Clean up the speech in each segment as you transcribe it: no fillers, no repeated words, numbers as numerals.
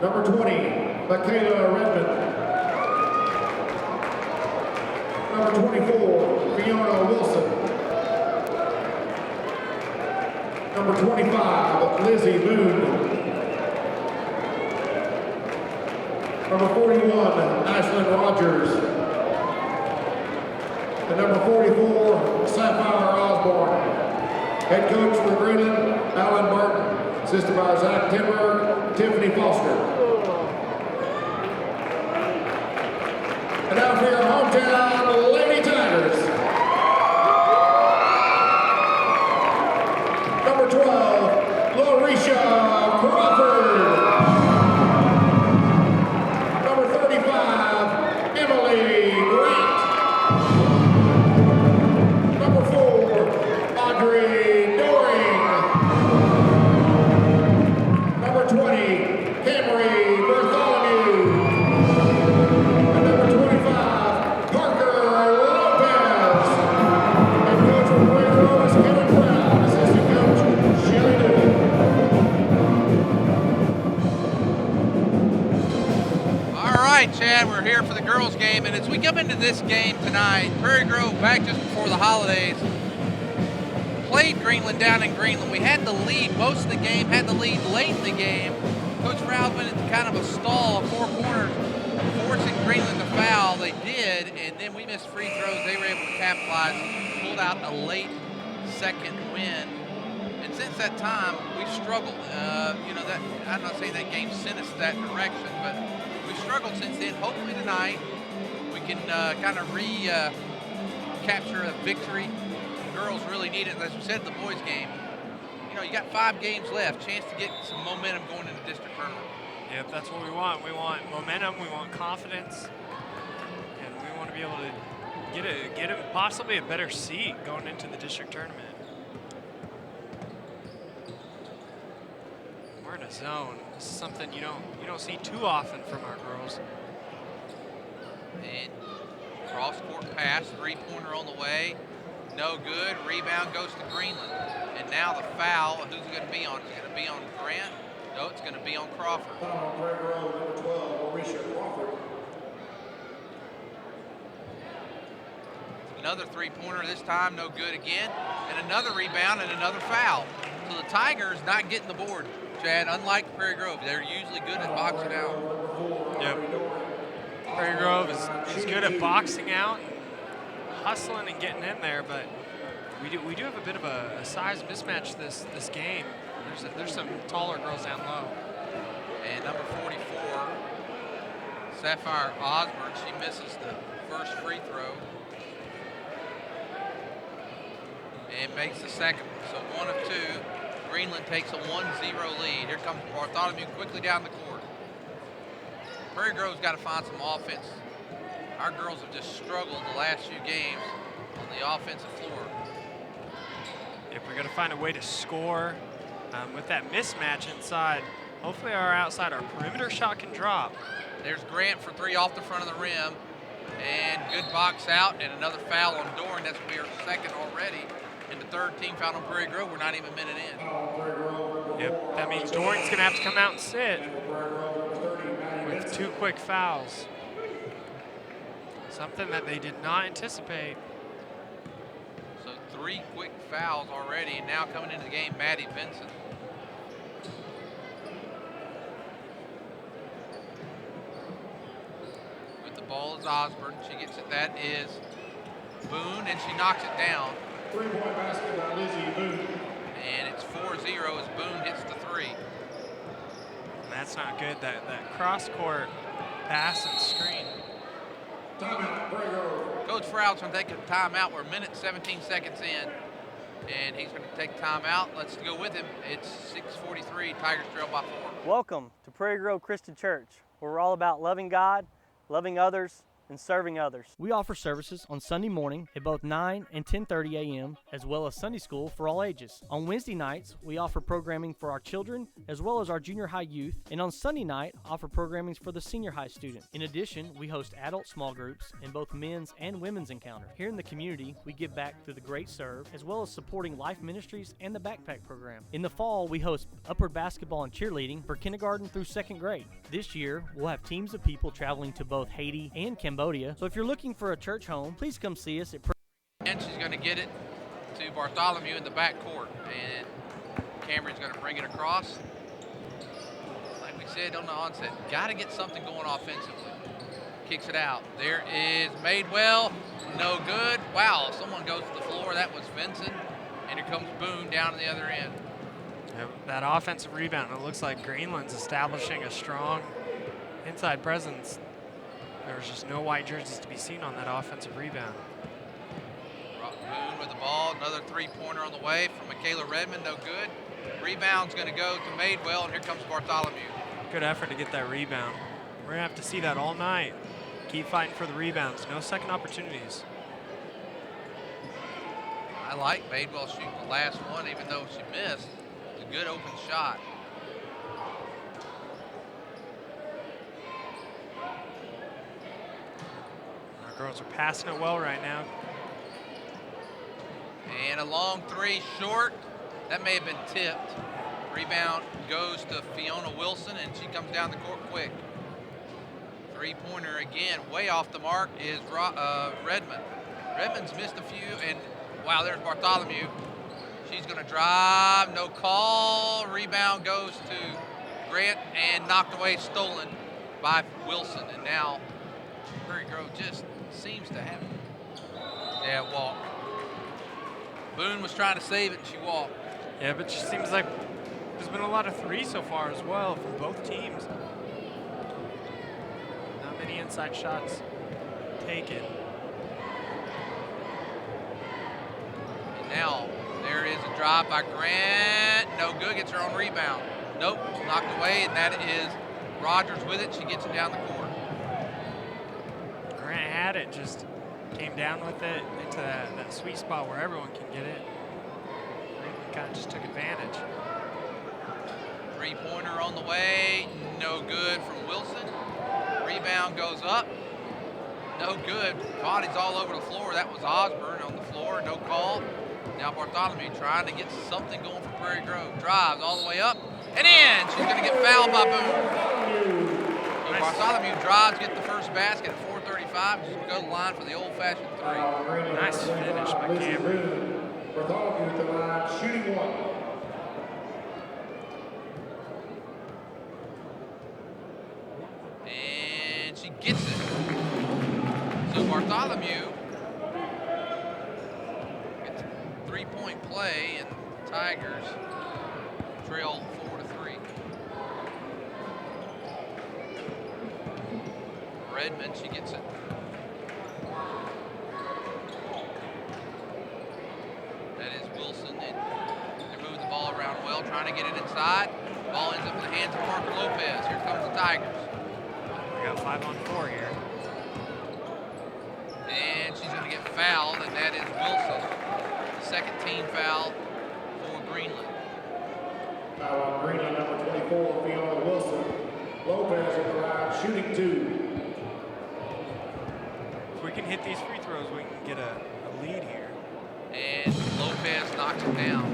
Number 20, Michaela Redmond. Number 24, Fiona Wilson. Number 25, Lizzie Boone. Number 41, Ashlyn Rogers. And number 44, Sapphire Osborne. Head coach for Greenland, Alan Martin. Assisted by Zach Timber, Tiffany Foster. And now for your hometown Lady Tigers. Number 12, Larisha Crawford. Number 35, Emily Grant. Number 4, Audrey Doring. Number 20, Camry Bartholomew. And number 25, Parker Lopez. And coach for Prairie is Kevin Brown. Assistant coach, Shelly Newton. All right, Chad, we're here for the girls' game, and as we come into this game tonight, Prairie Grove, back just before the holidays, played Greenland down in Greenland. We had the lead most of the game, had the lead late in the game. Coach Rouse went into kind of a stall of four corners, forcing Greenland to foul. They did, and then we missed free throws. They were able to capitalize, pulled out a late second win. And since that time, we've struggled. That I'm not saying that game sent us that direction, but we've struggled since then. Hopefully tonight we can kind of capture a victory. Girls really need it. As we said in the boys' game, you got 5 games left, chance to get some momentum going into district tournament. Yep, that's what we want. We want momentum, we want confidence, and we want to be able to get a possibly a better seat going into the district tournament. We're in a zone. This is something you don't see too often from our girls. And cross-court pass, three-pointer on the way. No good. Rebound goes to Greenland. And now the foul, who's it going to be on? Is it going to be on Grant? No, it's going to be on Crawford. Number 12, Larisha Crawford. Another three-pointer this time, no good again. And another rebound and another foul. So the Tigers not getting the board, Chad, unlike Prairie Grove. They're usually good at boxing out. Yep. Prairie Grove is good at boxing out, hustling and getting in there, but we do have a bit of a size mismatch this game. There's some taller girls down low. And number 44, Sapphire Osborne, she misses the first free throw and makes the second. So 1 of 2. Greenland takes a 1-0 lead. Here comes Bartholomew quickly down the court. Prairie Grove's got to find some offense. Our girls have just struggled the last few games on the offensive floor. If we're going to find a way to score with that mismatch inside, hopefully our perimeter shot can drop. There's Grant for 3 off the front of the rim. And good box out and another foul on Doran. That's we are second already. And the third team foul on Prairie Grove. We're not even a minute in. Yep, that means Doran's going to have to come out and sit with 2 quick fouls. Something that they did not anticipate. So 3 quick fouls already, and now coming into the game, Maddie Benson. With the ball is Osborne. She gets it. That is Boone, and she knocks it down. 3-point basket by Lizzie Boone. And it's 4-0 as Boone hits the 3. That's not good. That cross-court pass and screen. Timeout, Prairie Grove. Coach Froud's going to take a timeout. We're a minute 17 seconds in, and he's going to take timeout. Let's go with him. It's 6:43. Tigers trail by 4. Welcome to Prairie Grove Christian Church, where we're all about loving God, loving others, and serving others. We offer services on Sunday morning at both 9 and 10:30 a.m., as well as Sunday school for all ages. On Wednesday nights, we offer programming for our children as well as our junior high youth, and on Sunday night, offer programming for the senior high student. In addition, we host adult small groups and both men's and women's encounter. Here in the community, we give back through the Great Serve, as well as supporting Life Ministries and the Backpack Program. In the fall, we host upward basketball and cheerleading for kindergarten through 2nd grade. This year, we'll have teams of people traveling to both Haiti and Cambodia, so if you're looking for a church home, please come see us at Prairie. And she's going to get it to Bartholomew in the back court, and Cameron's going to bring it across. Like we said on the onset, got to get something going offensively. Kicks it out. There is Madewell. No good. Wow, someone goes to the floor. That was Vincent. And here comes Boone down to the other end. That offensive rebound, it looks like Greenland's establishing a strong inside presence. There's just no white jerseys to be seen on that offensive rebound. Boone with the ball. Another three-pointer on the way from Michaela Redmond. No good. Rebound's going to go to Madewell, and here comes Bartholomew. Good effort to get that rebound. We're going to have to see that all night. Keep fighting for the rebounds. No second opportunities. I like Madewell shooting the last one, even though she missed. It's a good open shot. Our girls are passing it well right now. And a long three short. That may have been tipped. Rebound goes to Fiona Wilson, and she comes down the court quick. Three-pointer again, way off the mark, is Redmond. Redmond's missed a few, and wow, there's Bartholomew. She's going to drive, no call. Rebound goes to Grant and knocked away, stolen by Wilson. And now Prairie Grove just seems to have walk. Boone was trying to save it, and she walked. Yeah, but it just seems like there's been a lot of threes so far as well from both teams. Not many inside shots taken. And now there is a drive by Grant. No good, gets her own rebound. Nope, knocked away, and that is Rogers with it. She gets it down the court. Grant had it, just came down with it into that sweet spot where everyone can get it. Greenland kind of just took advantage. Three-pointer on the way, no good from Wilson. Rebound goes up, no good. Bodies all over the floor. That was Osborne on the floor, no call. Now Bartholomew trying to get something going for Prairie Grove. Drives all the way up and in. She's going to get fouled by Boone. So Bartholomew drives, get the first basket at 4:35. She's going to go to the line for the old-fashioned three. Nice finish by Cameron. Bartholomew at the line, shooting one. And she gets it. So Bartholomew gets a three-point play, and the Tigers trail 4-3. Redmond, she gets it. That is Wilson, and they're moving the ball around well, trying to get it inside. Ball ends up in the hands of Parker Lopez. Here comes the Tigers. We got 5-on-4 here. And she's going to get fouled, and that is Wilson. Second team foul for Greenland. Foul on Greenland, number 24, Fiona Wilson. Lopez at the line, shooting two. If we can hit these free throws, we can get a lead here. And Lopez knocks it down.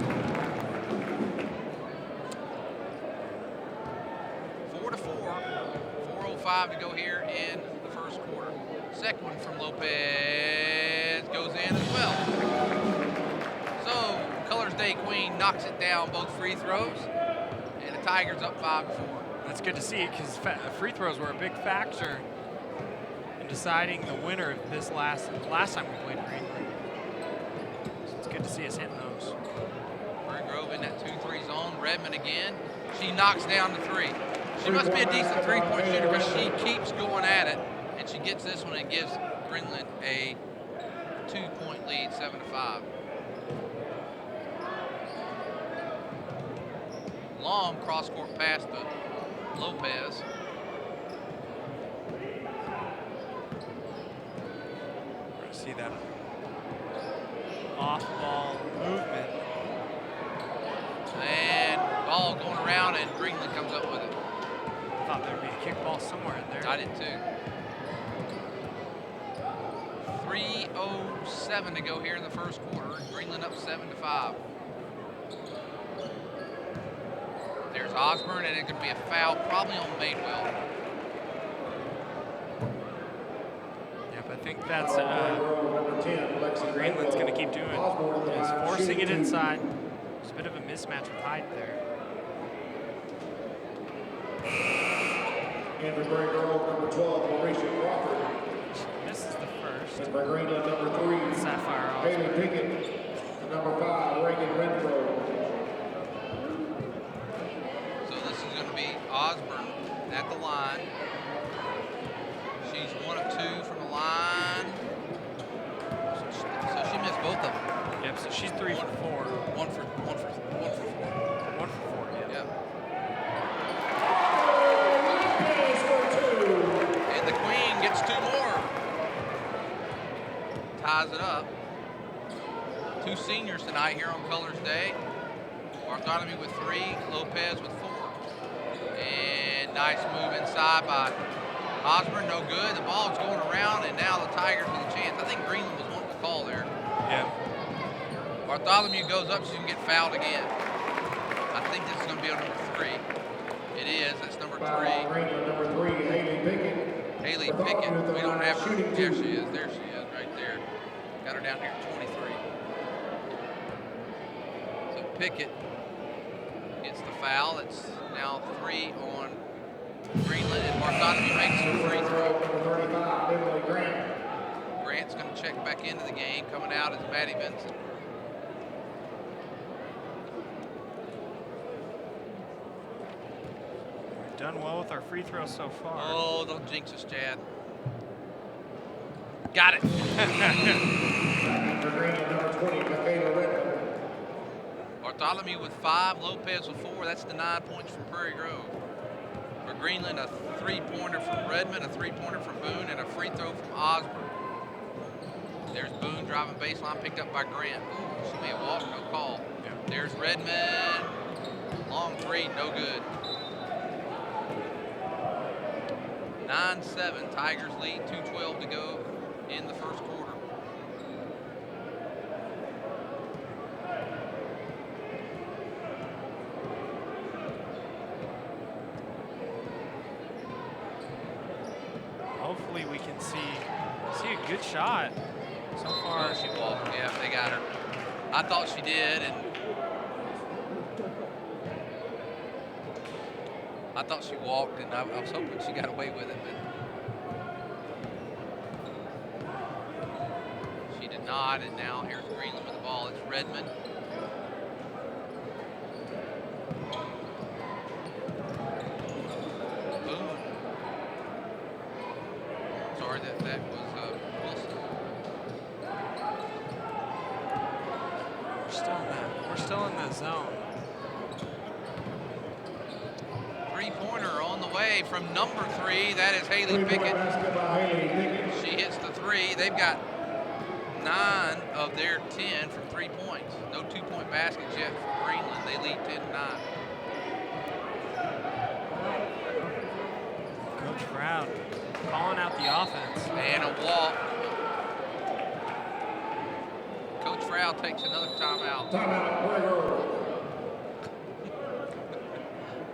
4-4. 4:05 to go here in the first quarter. Second one from Lopez goes in as well. So Colors Day Queen knocks it down both free throws, and the Tigers up 5-4. That's good to see because free throws were a big factor in deciding the winner of this last time we played Greenland. So it's good to see us hitting those. Prairie Grove in that 2-3 zone. Redmond again. She knocks down the three. She must be a decent three-point shooter because she keeps going at it, and she gets this one and gives Greenland a 2-point lead, 7-5. Long cross-court pass to Lopez. see that off-ball movement. And ball going around, and Greenland comes up with it. I thought there'd be a kickball somewhere in there. I did too. 3:07 to go here in the first quarter. Greenland up 7-5. There's Osborne, and it could be a foul, probably on Madewell. Yep, I think that's what Greenland's going to keep doing, is forcing it inside. There's a bit of a mismatch with height there. And for Prairie girl, number 12, Mauricia Crawford. This is the first. And for Greenland, number 3, Sapphire Haley Osborne. Pickett. And number 5, Reagan Renfro. So this is going to be Osborne at the line. She's 1 of 2 from the line. So she missed both of them. Yep, so she's 3 for 4. 1 for 4. 1 for 4, yeah. Yep. Lopez for 2. And the Queen gets 2 more. Ties it up. 2 seniors tonight here on Colors Day. Bartholomew with 3, Lopez with 4. And nice move inside by Osborne, no good. The ball's going around, and now the Tigers with a chance. I think Greenland was wanting to call there. Yeah. Bartholomew goes up so you can get fouled again. I think this is going to be on number 3. It is. That's number 3. Greenland, number 3, Haley Pickett. Haley Pickett. We don't have her. There she is. There she is, right there. Got her down here at 23. So Pickett gets the foul. It's now 3 on Greenland, and Bartholomew makes a free throw. Number 35, Emily Grant. Grant's going to check back into the game. Coming out is Maddie Vincent. We've done well with our free throws so far. Oh, don't jinx us, Chad. Got it. For Greenland, number 20, Michaela Redmond. Bartholomew with 5, Lopez with 4. That's the 9 points from Prairie Grove. For Greenland, a 3-pointer from Redmond, a 3-pointer from Boone, and a free throw from Osborne. There's Boone driving baseline, picked up by Grant. Ooh, she may have walked, no call. Yeah. There's Redmond, long 3, no good. 9-7, Tigers lead, 2:12 to go in the first quarter. Hopefully we can see a good shot. So far, Oh, she walked. Yeah, they got her. I thought she did, and I thought she walked, and I was hoping she got away with it, but she did not. And now here's Greenland with the ball. It's Redmond. Boom. Sorry, that was Wilson. we're still in the zone. 3-pointer on the way from number 3. That is Haley 3-point Pickett. basket by Haley Pickett. She hits the 3. They've got 9 of their 10 from 3 points. No 2-point baskets yet for Greenland. They lead 10-9. Coach Brown calling out the offense. And a walk. Coach Frau takes another timeout. Timeout, Prairie Grove.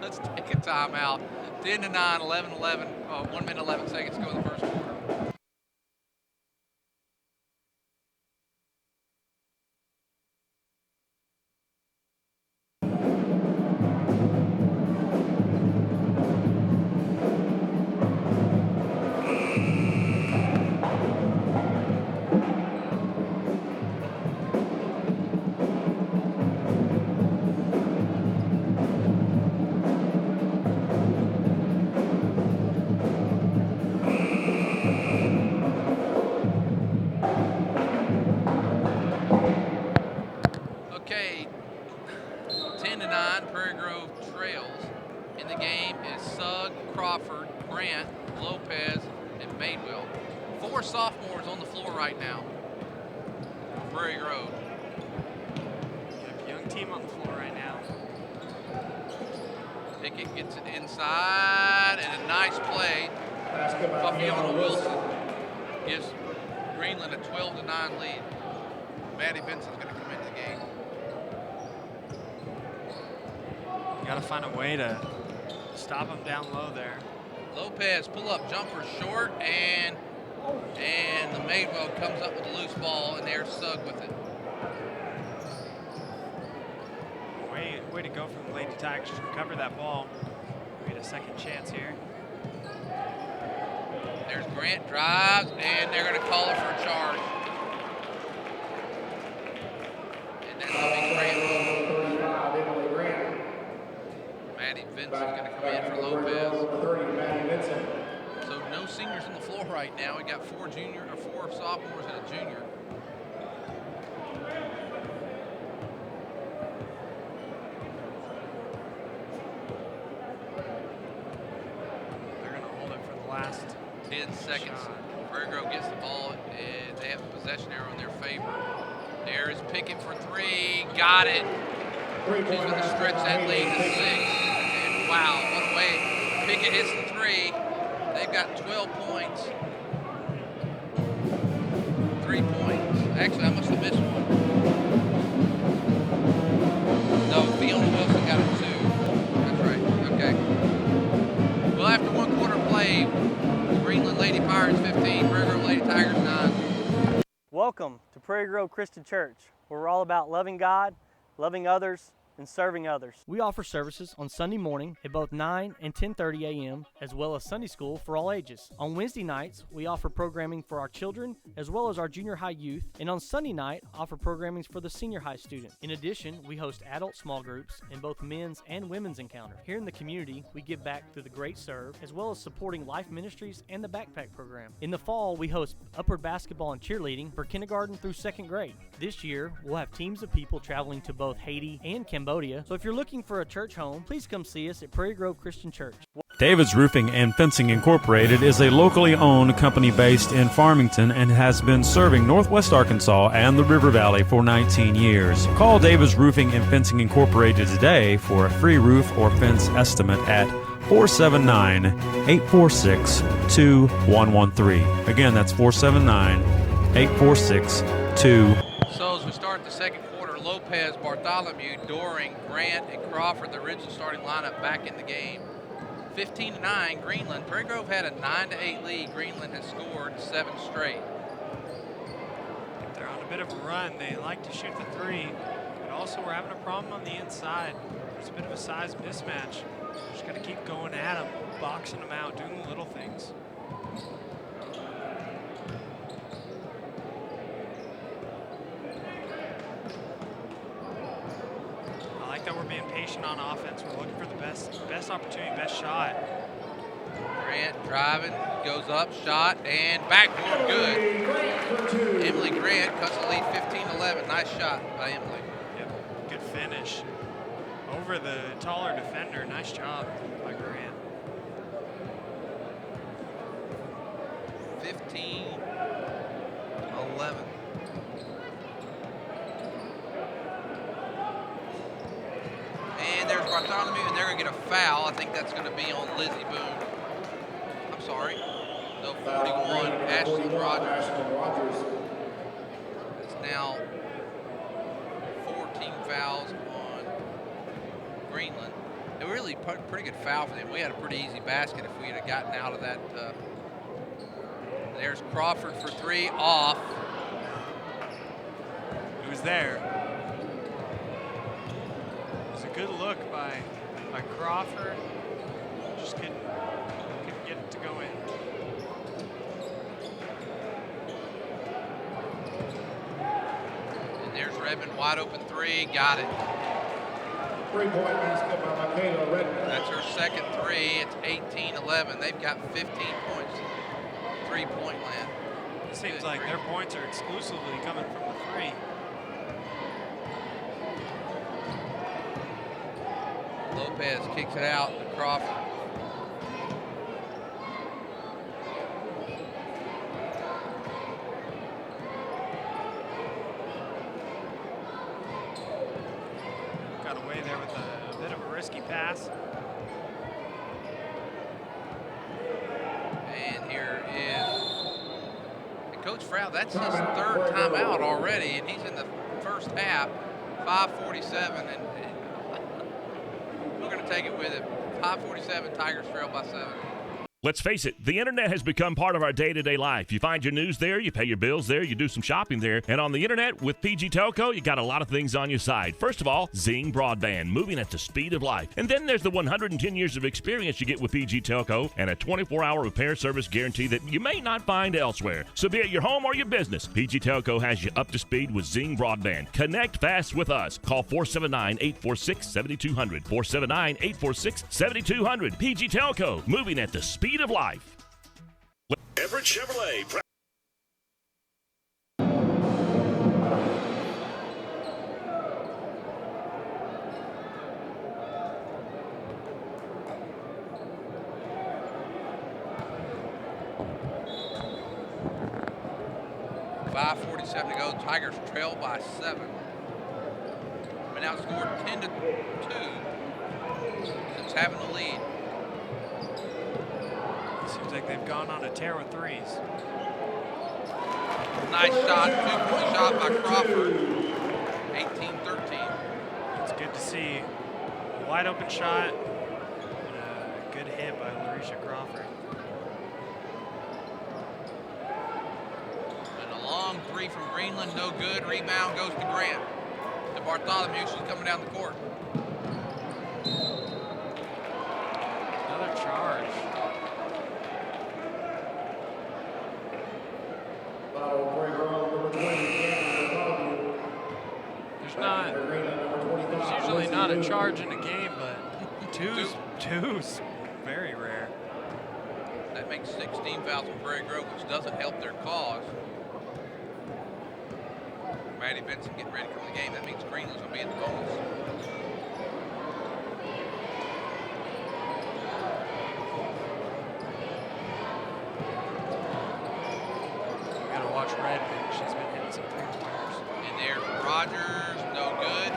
Let's take a timeout. 10-9, 11-11, 1 minute 11 seconds to go in the first quarter. Okay, 10-9, Prairie Grove trails. In the game is Sugg, Crawford, Grant, Lopez, and Madewell. 4 sophomores on the floor right now. Prairie Grove. Young team on the floor right now. Pickett gets it inside, and a nice play. Fiona Wilson gives Greenland a 12-9 lead. Maddie Benson's going to come into the game. You got to find a way to stop them down low there. Lopez pull-up jumper short, and the Madewell comes up with a loose ball, and there's Sugg with it. Way to go from the Lady Tigers to recover that ball. We get a second chance here. There's Grant drives, and they're going to call it for a charge. And that's going to be Grant. Maddie Vincent's going to come in for Lopez. So no seniors on the floor right now. We got four sophomores and a junior. They're going to hold it for the last 10 seconds. Prairie Grove gets the ball, and they have a possession arrow in their favor. There is Pickett for three. Got it. She's going to stretch that lead to 6. And wow, what a way. Pickett hits the three. They've got 12 points. 3 points. Actually, I must have missed one. No, Fiona Wilson got it 2. That's right. Okay. Well, after 1 quarter play, Greenland Lady Pirates 15, Prairie Grove Lady Tigers 9. Welcome to Prairie Grove Christian Church, where we're all about loving God, loving others, and serving others. We offer services on Sunday morning at both 9 and 10:30 a.m., as well as Sunday school for all ages. On Wednesday nights, we offer programming for our children, as well as our junior high youth, and on Sunday night, offer programming for the senior high student. In addition, we host adult small groups and both men's and women's encounter. Here in the community, we give back through the Great Serve, as well as supporting Life Ministries and the Backpack Program. In the fall, we host upward basketball and cheerleading for kindergarten through 2nd grade. This year, we'll have teams of people traveling to both Haiti and Cambodia. So if you're looking for a church home, please come see us at Prairie Grove Christian Church. David's Roofing and Fencing Incorporated is a locally owned company based in Farmington and has been serving Northwest Arkansas and the River Valley for 19 years. Call David's Roofing and Fencing Incorporated today for a free roof or fence estimate at 479-846-2113. Again, that's 479-846-2113. So as we start the second quarter, Lopez, Bartholomew, Doring, Grant, and Crawford, the original starting lineup, back in the game. 15-9, Greenland. Prairie Grove had a 9-8 lead. Greenland has scored 7 straight. They're on a bit of a run. They like to shoot the 3, but also we're having a problem on the inside. There's a bit of a size mismatch. We're just going to keep going at them, boxing them out, doing the little things. That we're being patient on offense. We're looking for the best opportunity, best shot. Grant driving, goes up, shot, and backboard good. Emily Grant cuts the lead 15-11. Nice shot by Emily. Yep, good finish. Over the taller defender. Nice job by Grant. 15-11. And there's Bartholomew, and they're going to get a foul. I think that's going to be on Lizzie Boone. I'm sorry. So 41, Ashley Rogers. It's now 14 fouls on Greenland. It really pretty good foul for them. We had a pretty easy basket if we had gotten out of that. There's Crawford for 3, off. It was there. Good look by Crawford. Just couldn't get it to go in. And there's Redmond, wide open 3, got it. 3-point basket by Michaela Redmond. That's her second 3. It's 18-11. They've got 15 points. 3-point land. It seems like their points are exclusively coming from the 3. Lopez kicks it out to Crawford. pass. And here is Coach Frow. That's his third timeout already, and he's in the first half. 5:47, and we're going to take it with him. 5:47, Tigers trail by 7. Let's face it, the internet has become part of our day-to-day life. You find your news there, you pay your bills there, you do some shopping there, and on the internet with PG Telco, you got a lot of things on your side. First of all, Zing Broadband, moving at the speed of light. And then there's the 110 years of experience you get with PG Telco and a 24-hour repair service guarantee that you may not find elsewhere. So be it your home or your business, PG Telco has you up to speed with Zing Broadband. Connect fast with us. Call 479-846-7200. 479-846-7200. PG Telco, moving at the speed of life. Everett Chevrolet. 5:47 to go. Tigers trail by 7. Been outscored 10-2 since having the lead. Seems like they've gone on a tear with threes. Nice shot, 2-point shot by Crawford. 18-13. It's good to see a wide open shot and a good hit by Larisha Crawford. And a long three from Greenland, no good. Rebound goes to Grant. To Bartholomew, she's coming down the court. Another charge. There's usually not a charge in a game, but two's very rare. That makes 16 fouls from Prairie Grove, which doesn't help their cause. Maddie Benson getting ready to come to the game. That means Greenland's going to be in the bonus. We got to watch Redmond. She's been hitting some three-pointers. And there's Rogers, no good.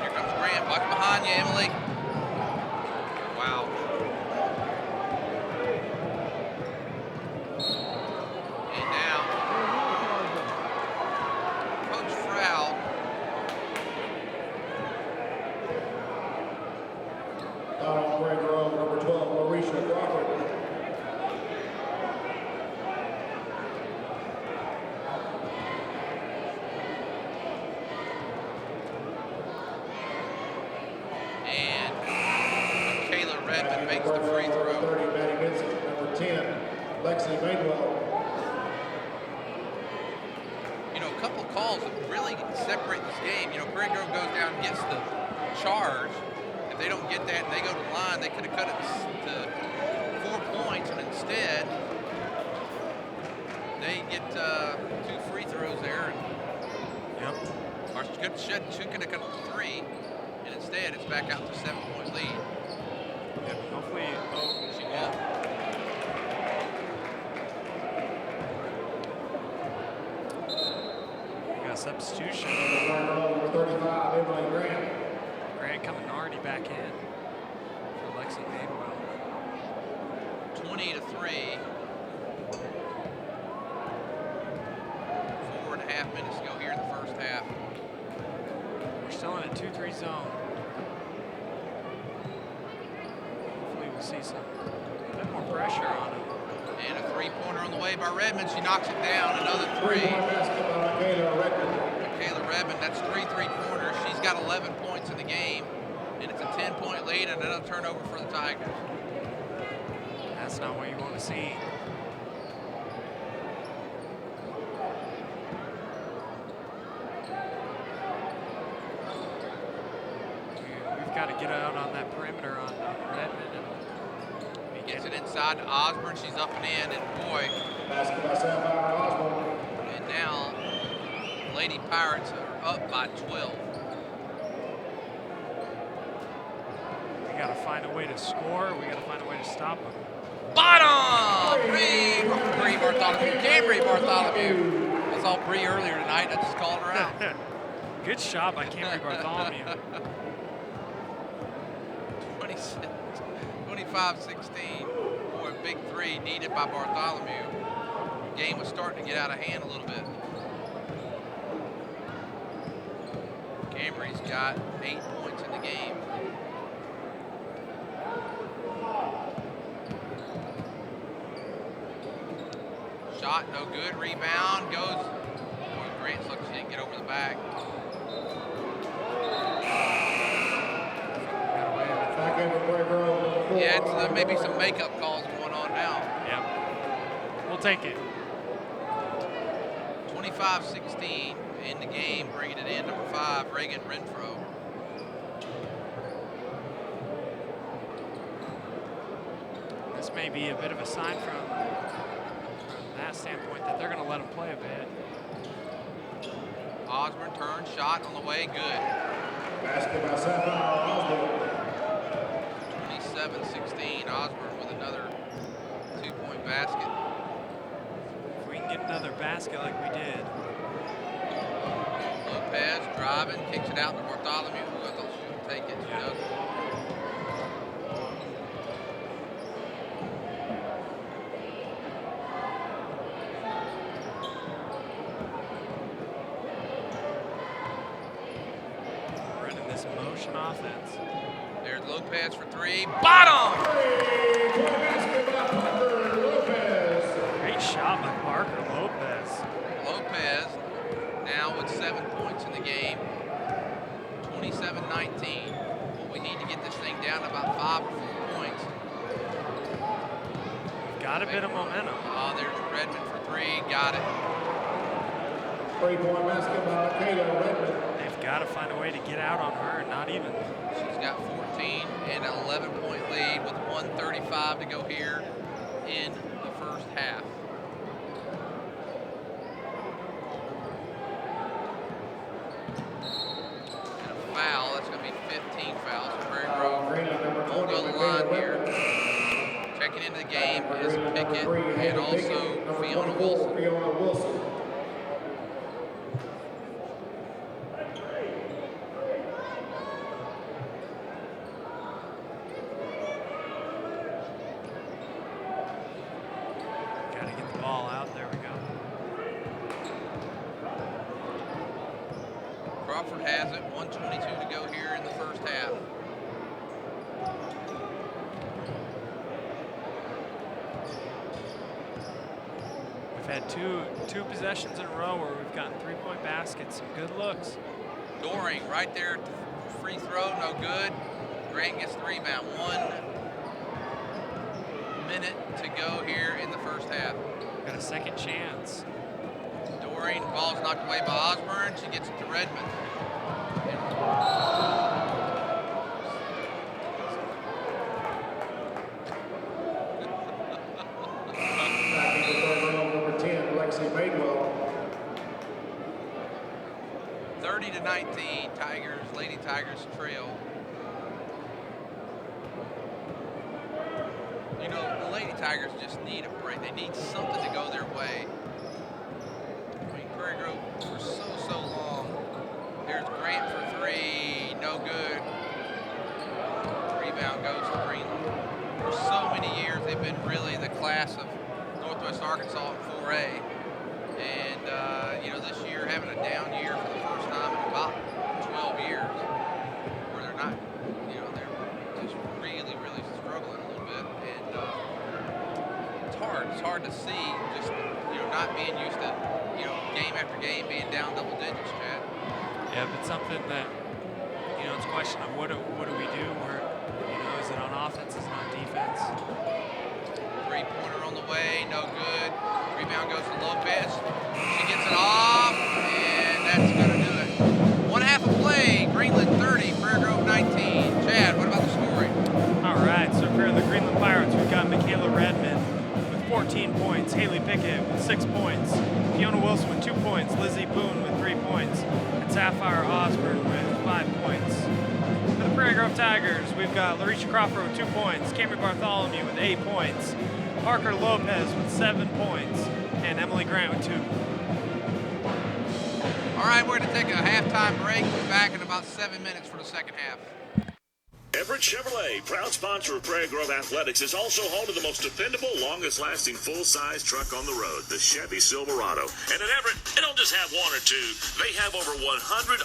Here comes Grant. Watch behind you, Emily. Wow. And now, Coach Frow. Out on Prairie Grove, number 12, Larisha Crawford. And Kayla Redmond makes the free throw. Number 30, Maddie Benson. Number 10, Lexi Madewell. You know, a couple of calls that really separate this game. You know, Prairie Grove goes down and gets the charge. If they don't get that and they go to the line, they could have cut it to 4 points, and instead they get 2 free throws there. And Yep. or she could have cut it to 3, and instead it's back out to 7-point lead. Yep. Hopefully, She won't. we got a substitution. Number 35, Emily Grant. Grant coming already back in for Lexi Madewell. 20-3. 4.5 minutes to go here in the first half. We're still in a 2-3 zone. Hopefully we'll see a bit more pressure on him. And a 3-pointer on the way by Redmond. She knocks it down. Another 3. Basket by Michaela Redmond. Michaela Redmond, that's 3 3-pointers. She's got 11 points in the game. And it's a 10-point lead and another turnover for the Tigers. That's not what you want to see. We've got to get out on that perimeter on Redmond. And Gets it inside to Osborne. She's up and in. And boy, Basket by Sapphire Osborne. and now Lady Pirates are up by 12. we got to find a way to score. We got to find a way to stop them. Bottom! Bree Bartholomew. Cambry Bartholomew. I saw Bree earlier tonight. I just called her out. Good shot by Cambry Bartholomew. 25-16. Boy, big three needed by Bartholomew. Game was starting to get out of hand a little bit. Camry's got 8 points in the game. Shot, no good. Rebound goes. Boy, Grant's lucky she didn't get over the back. Yeah, it's, maybe some makeup calls going on now. Yep. We'll take it. 25-16 in the game, bringing it in. Number 5, Reagan Renfro. This may be a bit of a sign from that standpoint that they're going to let him play a bit. Osborne turns, shot on the way, good. Basket by Sapphire Osborne. 27-16, Osborne with another 2-point basket. If we can get another basket like we did. Lopez driving, kicks it out to Bartholomew, who I thought she was going to take it. She doesn't. Running this motion offense. There's Lopez for 3. Bottom! Great shot by Parker Lopez. Lopez now with 7 points in the game. 27-19. Well, we need to get this thing down to about 5 or 4 points. Got a bit of momentum. Oh, there's Redmond for 3. Got it. 3-point basket by Kayla Redmond. They've got to find a way to get out on her, not even. She's got 14 and an 11-point lead with 1:35 to go here in the first half. And a foul, that's going to be 15 fouls. Prairie Grove won't go to the line here. Checking into the game is Pickett and also Fiona Wilson. Fiona Wilson. Got to get the ball out. There we go. Crawford has it, 1:22 to go here in the first half. We've had two possessions in a row where we've gotten 3-point baskets. Some good looks. Doring right there at the free throw, no good. Grant gets the rebound. 1 minute to go here in the first half. Got a second chance. Doring, ball's knocked away by Osborne. She gets it to Redmond. Number 10, Lexi Madewell. 30-19, Tigers, Lady Tigers trail. You know, the Lady Tigers just need a break. They need something to go their way. I mean, Prairie Grove for so long. There's Grant for 3, no good. Rebound goes to Greenland. For so many years, they've been really the class of Northwest Arkansas in 4A. And, you know, this year having a down year for the first time in about 12 years, where they're not, you know, they're just really struggling a little bit. And it's hard to see just, you know, not being used to, you know, game after game being down double digits, Chad. Yeah, but something that, you know, it's a question of what do we do? Where, you know, is it on offense, is it on defense? 3-pointer on the way, no good. Rebound goes to Lopez. She gets it off, and that's going to do it. 1 half of play, Greenland 30, Prairie Grove 19. Chad, what about the scoring? All right, so for the Greenland Pirates, we've got Michaela Redmond with 14 points, Haley Pickett with 6 points, Fiona Wilson with 2 points, Lizzie Boone with 3 points, and Sapphire Osborne with 5 points. For the Prairie Grove Tigers, we've got Larisha Crawford with 2 points, Camry Bartholomew with 8 points, Parker Lopez with 7 points, and Emily Grant with 2. All right, we're going to take a halftime break. We'll be back in about 7 minutes for the second half. Everett Chevrolet, proud sponsor of Prairie Grove Athletics, is also home to the most dependable, longest-lasting full-size truck on the road, the Chevy Silverado. And at Everett, they don't just have one or two. They have over 100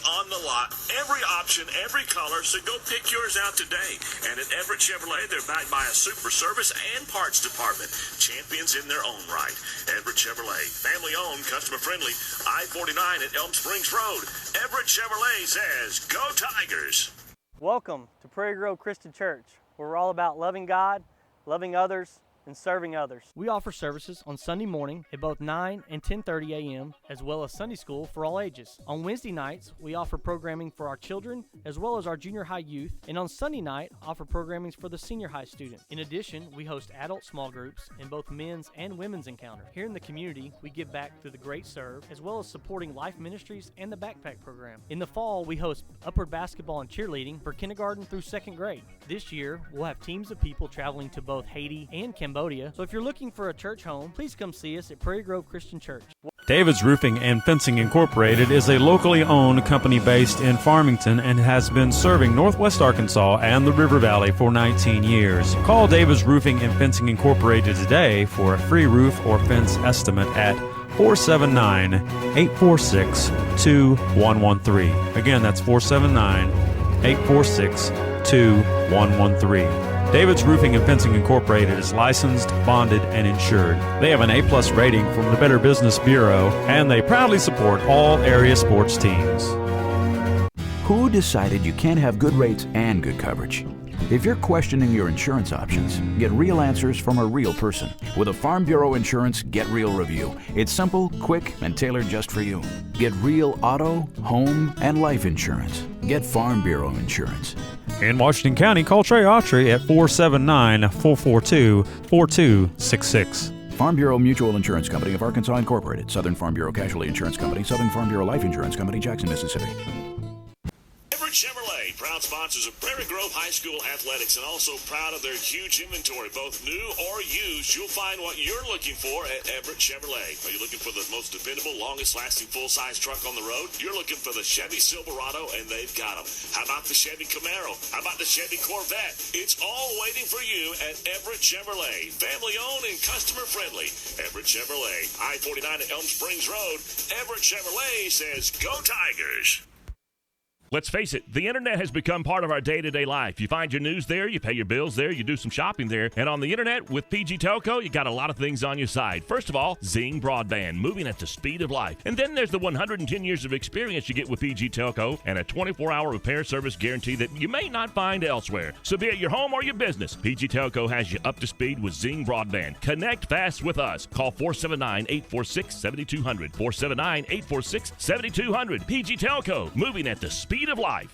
on the lot, every option, every color, so go pick yours out today. And at Everett Chevrolet, they're backed by a super service and parts department, champions in their own right. Everett Chevrolet, family-owned, customer-friendly, I-49 at Elm Springs Road. Everett Chevrolet says, go Tigers! Welcome to Prairie Grove Christian Church, where we're all about loving God, loving others, and serving others. We offer services on Sunday morning at both 9 and 10:30 a.m., as well as Sunday school for all ages. On Wednesday nights, we offer programming for our children, as well as our junior high youth, and on Sunday night, offer programming for the senior high student. In addition, we host adult small groups and both men's and women's encounter. Here in the community, we give back through the Great Serve, as well as supporting Life Ministries and the Backpack Program. In the fall, we host upward basketball and cheerleading for kindergarten through second grade. This year, we'll have teams of people traveling to both Haiti and Cambodia. So if you're looking for a church home, please come see us at Prairie Grove Christian Church. David's Roofing and Fencing Incorporated is a locally owned company based in Farmington and has been serving Northwest Arkansas and the River Valley for 19 years. Call David's Roofing and Fencing Incorporated today for a free roof or fence estimate at 479-846-2113. Again, that's 479-846-2113. David's Roofing and Fencing Incorporated is licensed, bonded, and insured. They have an A-plus rating from the Better Business Bureau, and they proudly support all area sports teams. Who decided you can't have good rates and good coverage? If you're questioning your insurance options, get real answers from a real person with a Farm Bureau Insurance Get Real review. It's simple, quick, and tailored just for you. Get real auto, home, and life insurance. Get Farm Bureau Insurance. In Washington County, call Trey Autry at 479-442-4266. Farm Bureau Mutual Insurance Company of Arkansas Incorporated, Southern Farm Bureau Casualty Insurance Company, Southern Farm Bureau Life Insurance Company, Jackson, Mississippi. Everett Chevrolet, proud sponsors of Prairie Grove High School athletics, and also proud of their huge inventory, both new or used. You'll find what you're looking for at Everett Chevrolet. Are you looking for the most dependable, longest-lasting full-size truck on the road? You're looking for the Chevy Silverado, and they've got them. How about the Chevy Camaro? How about the Chevy Corvette? It's all waiting for you at Everett Chevrolet. Family-owned and customer-friendly. Everett Chevrolet, I-49 at Elm Springs Road. Everett Chevrolet says, go Tigers! Let's face it, the internet has become part of our day-to-day life. You find your news there, you pay your bills there, you do some shopping there, and on the internet with PG Telco, you got a lot of things on your side. First of all, Zing Broadband, moving at the speed of life. And then there's the 110 years of experience you get with PG Telco and a 24-hour repair service guarantee that you may not find elsewhere. So be it your home or your business, PG Telco has you up to speed with Zing Broadband. Connect fast with us. Call 479-846-7200. 479-846-7200. PG Telco, moving at the speed of life.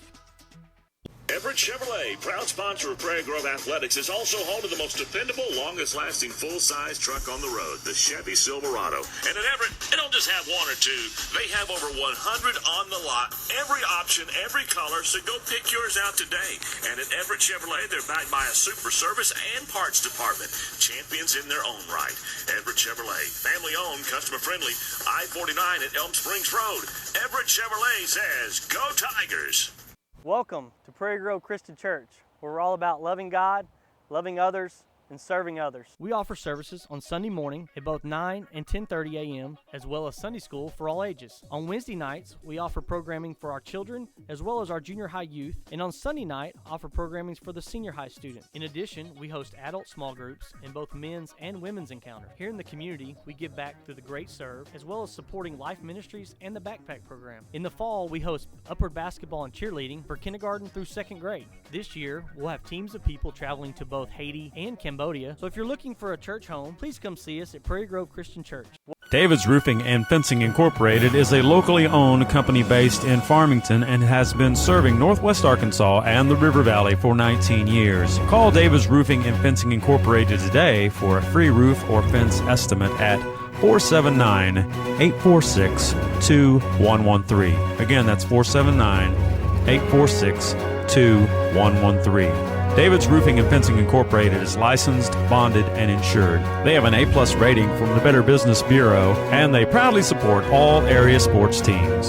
Everett Chevrolet, proud sponsor of Prairie Grove Athletics, is also home to the most dependable, longest-lasting full-size truck on the road, the Chevy Silverado. And at Everett, they don't just have one or two. They have over 100 on the lot, every option, every color, so go pick yours out today. And at Everett Chevrolet, they're backed by a super service and parts department, champions in their own right. Everett Chevrolet, family-owned, customer-friendly, I-49 at Elm Springs Road. Everett Chevrolet says, go Tigers! Welcome to Prairie Grove Christian Church, where we're all about loving God, loving others, and serving others. We offer services on Sunday morning at both 9 and 10:30 a.m., as well as Sunday school for all ages. On Wednesday nights, we offer programming for our children, as well as our junior high youth, and on Sunday night, offer programming for the senior high student. In addition, we host adult small groups and both men's and women's encounter. Here in the community, we give back through the Great Serve, as well as supporting Life Ministries and the Backpack Program. In the fall, we host upward basketball and cheerleading for kindergarten through second grade. This year, we'll have teams of people traveling to both Haiti and Cambodia. So if you're looking for a church home, please come see us at Prairie Grove Christian Church. David's Roofing and Fencing Incorporated is a locally owned company based in Farmington and has been serving Northwest Arkansas and the River Valley for 19 years. Call David's Roofing and Fencing Incorporated today for a free roof or fence estimate at 479-846-2113. Again, that's 479-846-2113. David's Roofing and Fencing Incorporated is licensed, bonded, and insured. They have an A-plus rating from the Better Business Bureau, and they proudly support all area sports teams.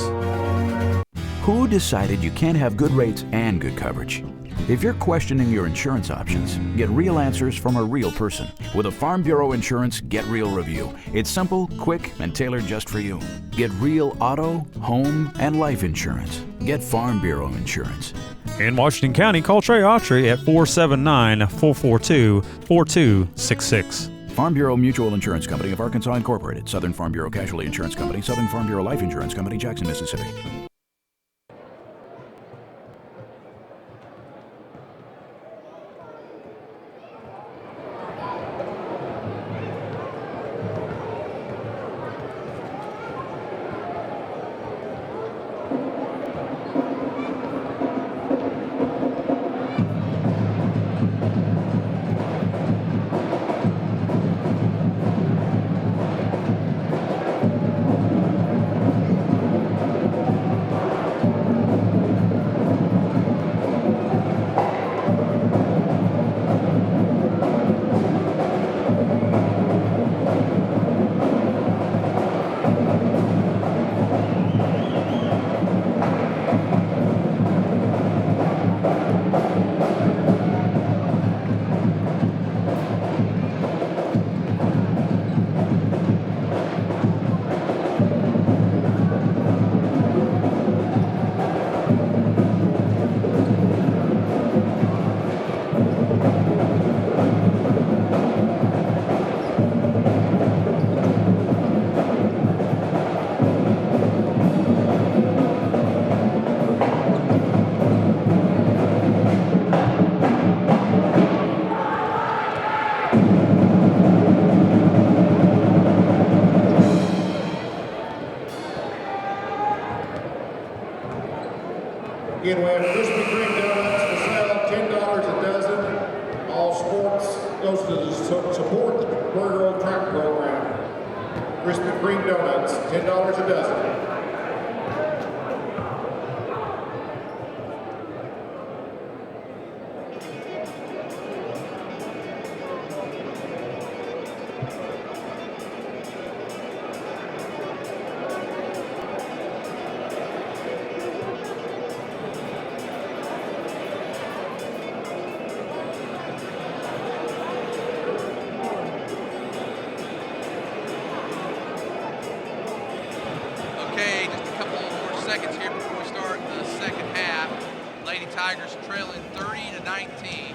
Who decided you can't have good rates and good coverage? If you're questioning your insurance options, get real answers from a real person with a Farm Bureau Insurance Get Real review. It's simple, quick, and tailored just for you. Get real auto, home, and life insurance. Get Farm Bureau Insurance. In Washington County, call Trey Autry at 479-442-4266. Farm Bureau Mutual Insurance Company of Arkansas Incorporated, Southern Farm Bureau Casualty Insurance Company, Southern Farm Bureau Life Insurance Company, Jackson, Mississippi. Again, we have Krispy Kreme donuts for sale, $10 a dozen. All sports goes to support the Prairie Grove track program. Krispy Kreme donuts, $10 a dozen. Okay, just a couple more seconds here before we start the second half. Lady Tigers trailing 30-19.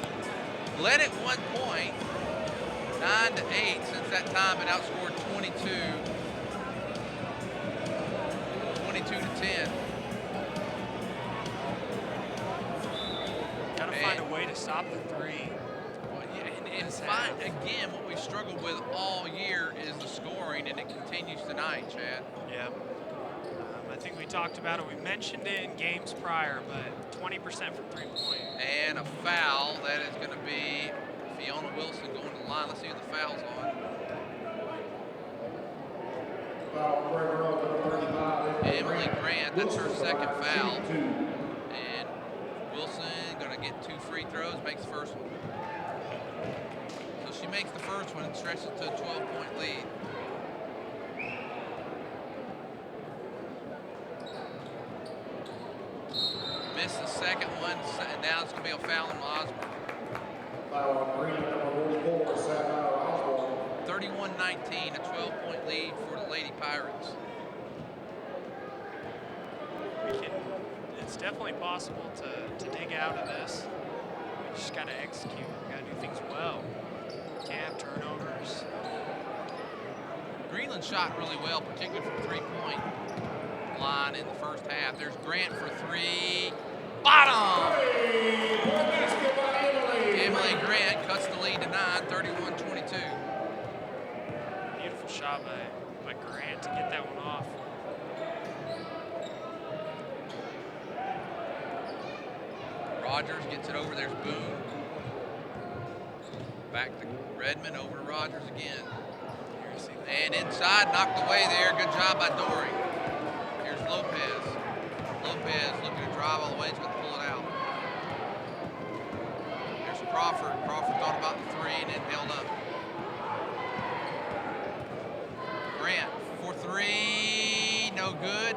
Led at one point, 9-8 since that time, and outscored 22-10. Gotta find a way to stop the three. Well, yeah, and find, again, what we've struggled with all year is the scoring, and it continues tonight, Chad. Yeah. I think we talked about it. We mentioned it in games prior, but 20% from three-point. And a foul. That is going to be Fiona Wilson going to the line. Let's see who the foul's on. Emily Grant, that's her second foul. And Wilson going to get 2 free throws, makes the first one. So she makes the first one and stretches to a 12-point lead. Missed the second one, and now it's going to be a foul on Osborne. Foul on Greenland, number 44, Sapphire Osborne. 31-19, a 12-point lead for the Lady Pirates. It's definitely possible to dig out of this. We just got to execute. We got to do things well. Can't have turnovers. Greenland shot really well, particularly from three-point line in the first half. There's Grant for 3. Bottom! Emily Grant cuts the lead to 9, 31-22. Beautiful shot by Grant to get that one off. Rogers gets it over. There's Boone. Back to Redmond, over to Rogers again. And inside, knocked away there. Good job by Dory. Here's Lopez. Lopez looking to drive all the way. He's going to pull it out. Here's Crawford. Crawford thought about the 3 and then held up. Grant for 3. No good.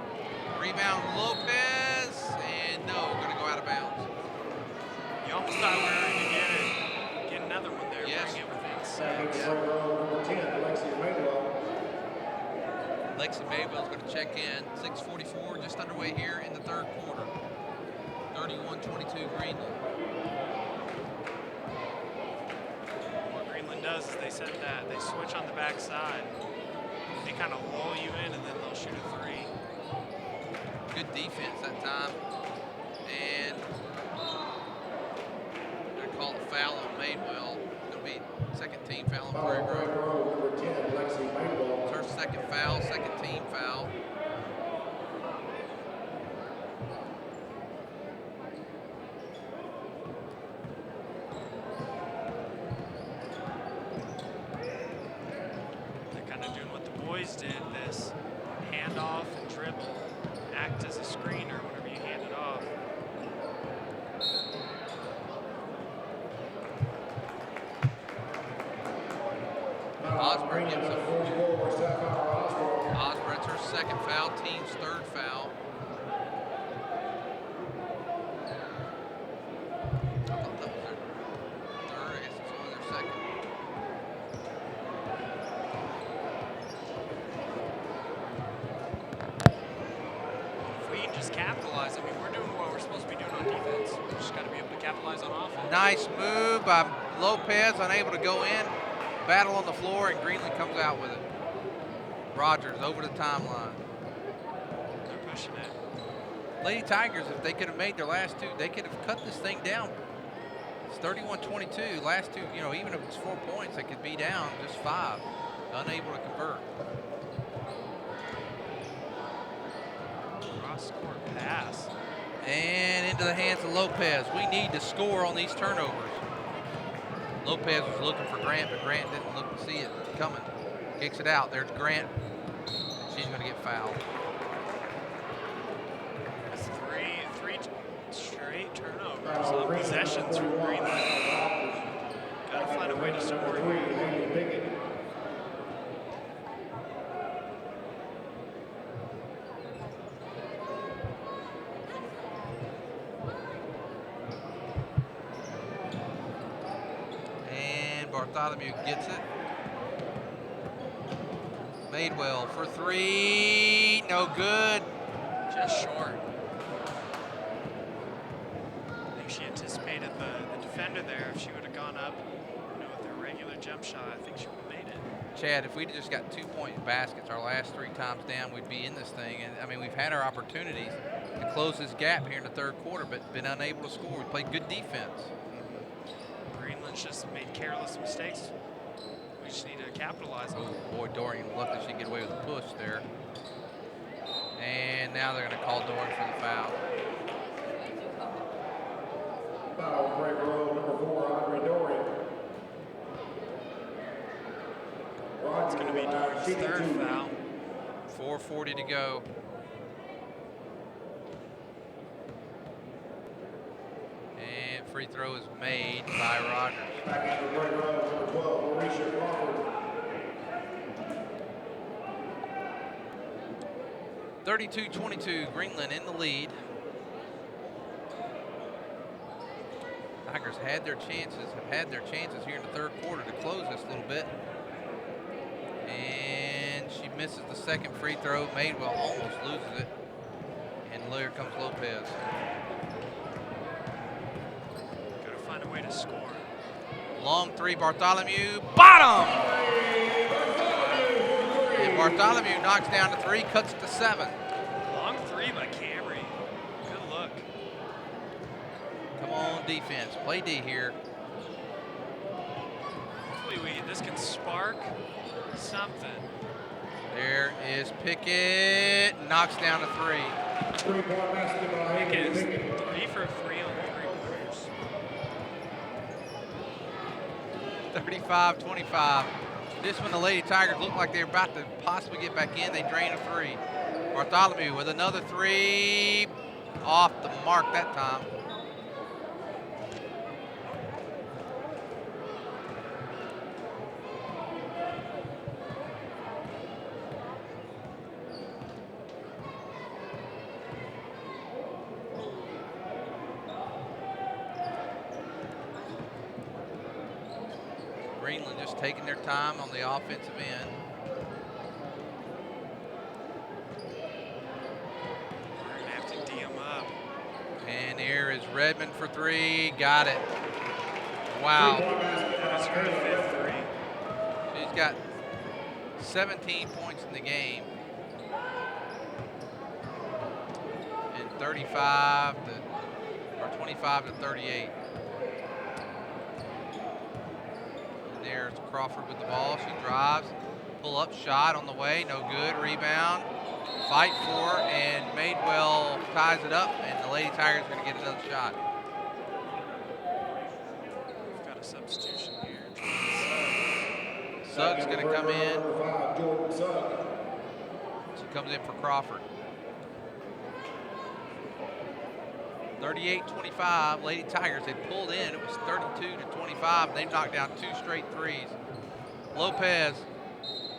Rebound Lopez. And no, going to go out of bounds. You thought we were going to get another one there. Yes. Bring it within Back 6. in Prairie Grove, number 10, Lexi Manuel. Lexi Maybell's going to check in. 6:44, just underway here in the third quarter. 31-22 Greenland. What Greenland does is they set that, they switch on the backside. They kind of lull you in, and then they'll shoot a 3. Good defense that time. And they're going to call a foul on Madewell. It's going to be second team foul on Prairie Prairie Grove. Grove, number 10, Lexi Manuel. It's her second foul, second team foul. They're kind of doing what the boys did, this handoff and dribble, act as a screener whenever you hand it off. Osborne gets a 44, Sapphire Osborne. Osborne's her second foul, team's third foul. I thought that was their third. I guess it's only their second. If we can just capitalize, I mean, we're doing what we're supposed to be doing on defense. We just got to be able to capitalize on offense. Nice move by Lopez, unable to go in. Battle on the floor, and Greenland comes out with it. Rogers over the timeline. They're pushing it. Lady Tigers, if they could have made their last two, they could have cut this thing down. It's 31-22. Last two, you know, even if it's 4 points, they could be down just 5. Unable to convert. Cross-court pass. And into the hands of Lopez. We need to score on these turnovers. Lopez was looking for Grant, but Grant didn't look to see it coming. Kicks it out. There's Grant. She's going to get fouled. That's three straight turnovers on possessions from Greenland. Got to find a way to score here. Bartholomew gets it. Madewell for 3, no good. Just short. I think she anticipated the defender there. If she would have gone up, you know, with her regular jump shot, I think she would have made it. Chad, if we'd just got 2-point baskets our last 3 times down, we'd be in this thing. And I mean, we've had our opportunities to close this gap here in the third quarter, but been unable to score. We played good defense. Greenland's just made careless mistakes. We just need to capitalize on it. Oh, boy, Dorian looked like she could get away with a push there. And now they're going to call Dorian for the foul. Foul, Prairie Grove, number 4, Andre Dorian. It's going to be Dorian's third foul. 4:40 to go. And free throw is made by Rogers. Back into Prairie Grove, number 12, Mauricia Crawford. 32-22, Greenland in the lead. Tigers had their chances, have had their chances here in the third quarter to close this a little bit. And she misses the second free throw. Madewell almost loses it. And here comes Lopez. Got to find a way to score. Long 3, Bartholomew, bottom! And Bartholomew knocks down to 3, cuts it to 7. Long 3 by Camry. Good look. Come on, defense. Play D here. Hopefully this can spark something. There is Pickett. Knocks down to 3. 3-point basket by Pickett is Pickett. 3 for 3 on the 35-25. This one, the Lady Tigers looked like they were about to possibly get back in. They drain a 3. Bartholomew with another 3. Off the mark that time. Greenland just taking their time on the offensive end. We're gonna have to D them up. And here is Redmond for three. Got it. Wow. That was her fifth three. She's got 17 points in the game. And 25 to, or 25 to 38. And there's Crawford with the ball. She drives. Pull up shot on the way. No good. Rebound. Fight for, and Madewell ties it up, and the Lady Tigers are going to get another shot. We've got a substitution here. Suggs going to come in. Number 5, Jordan Sugg. She comes in for Crawford. 38-25, Lady Tigers. They pulled in. It was 32-25. They knocked down 2 straight threes. Lopez,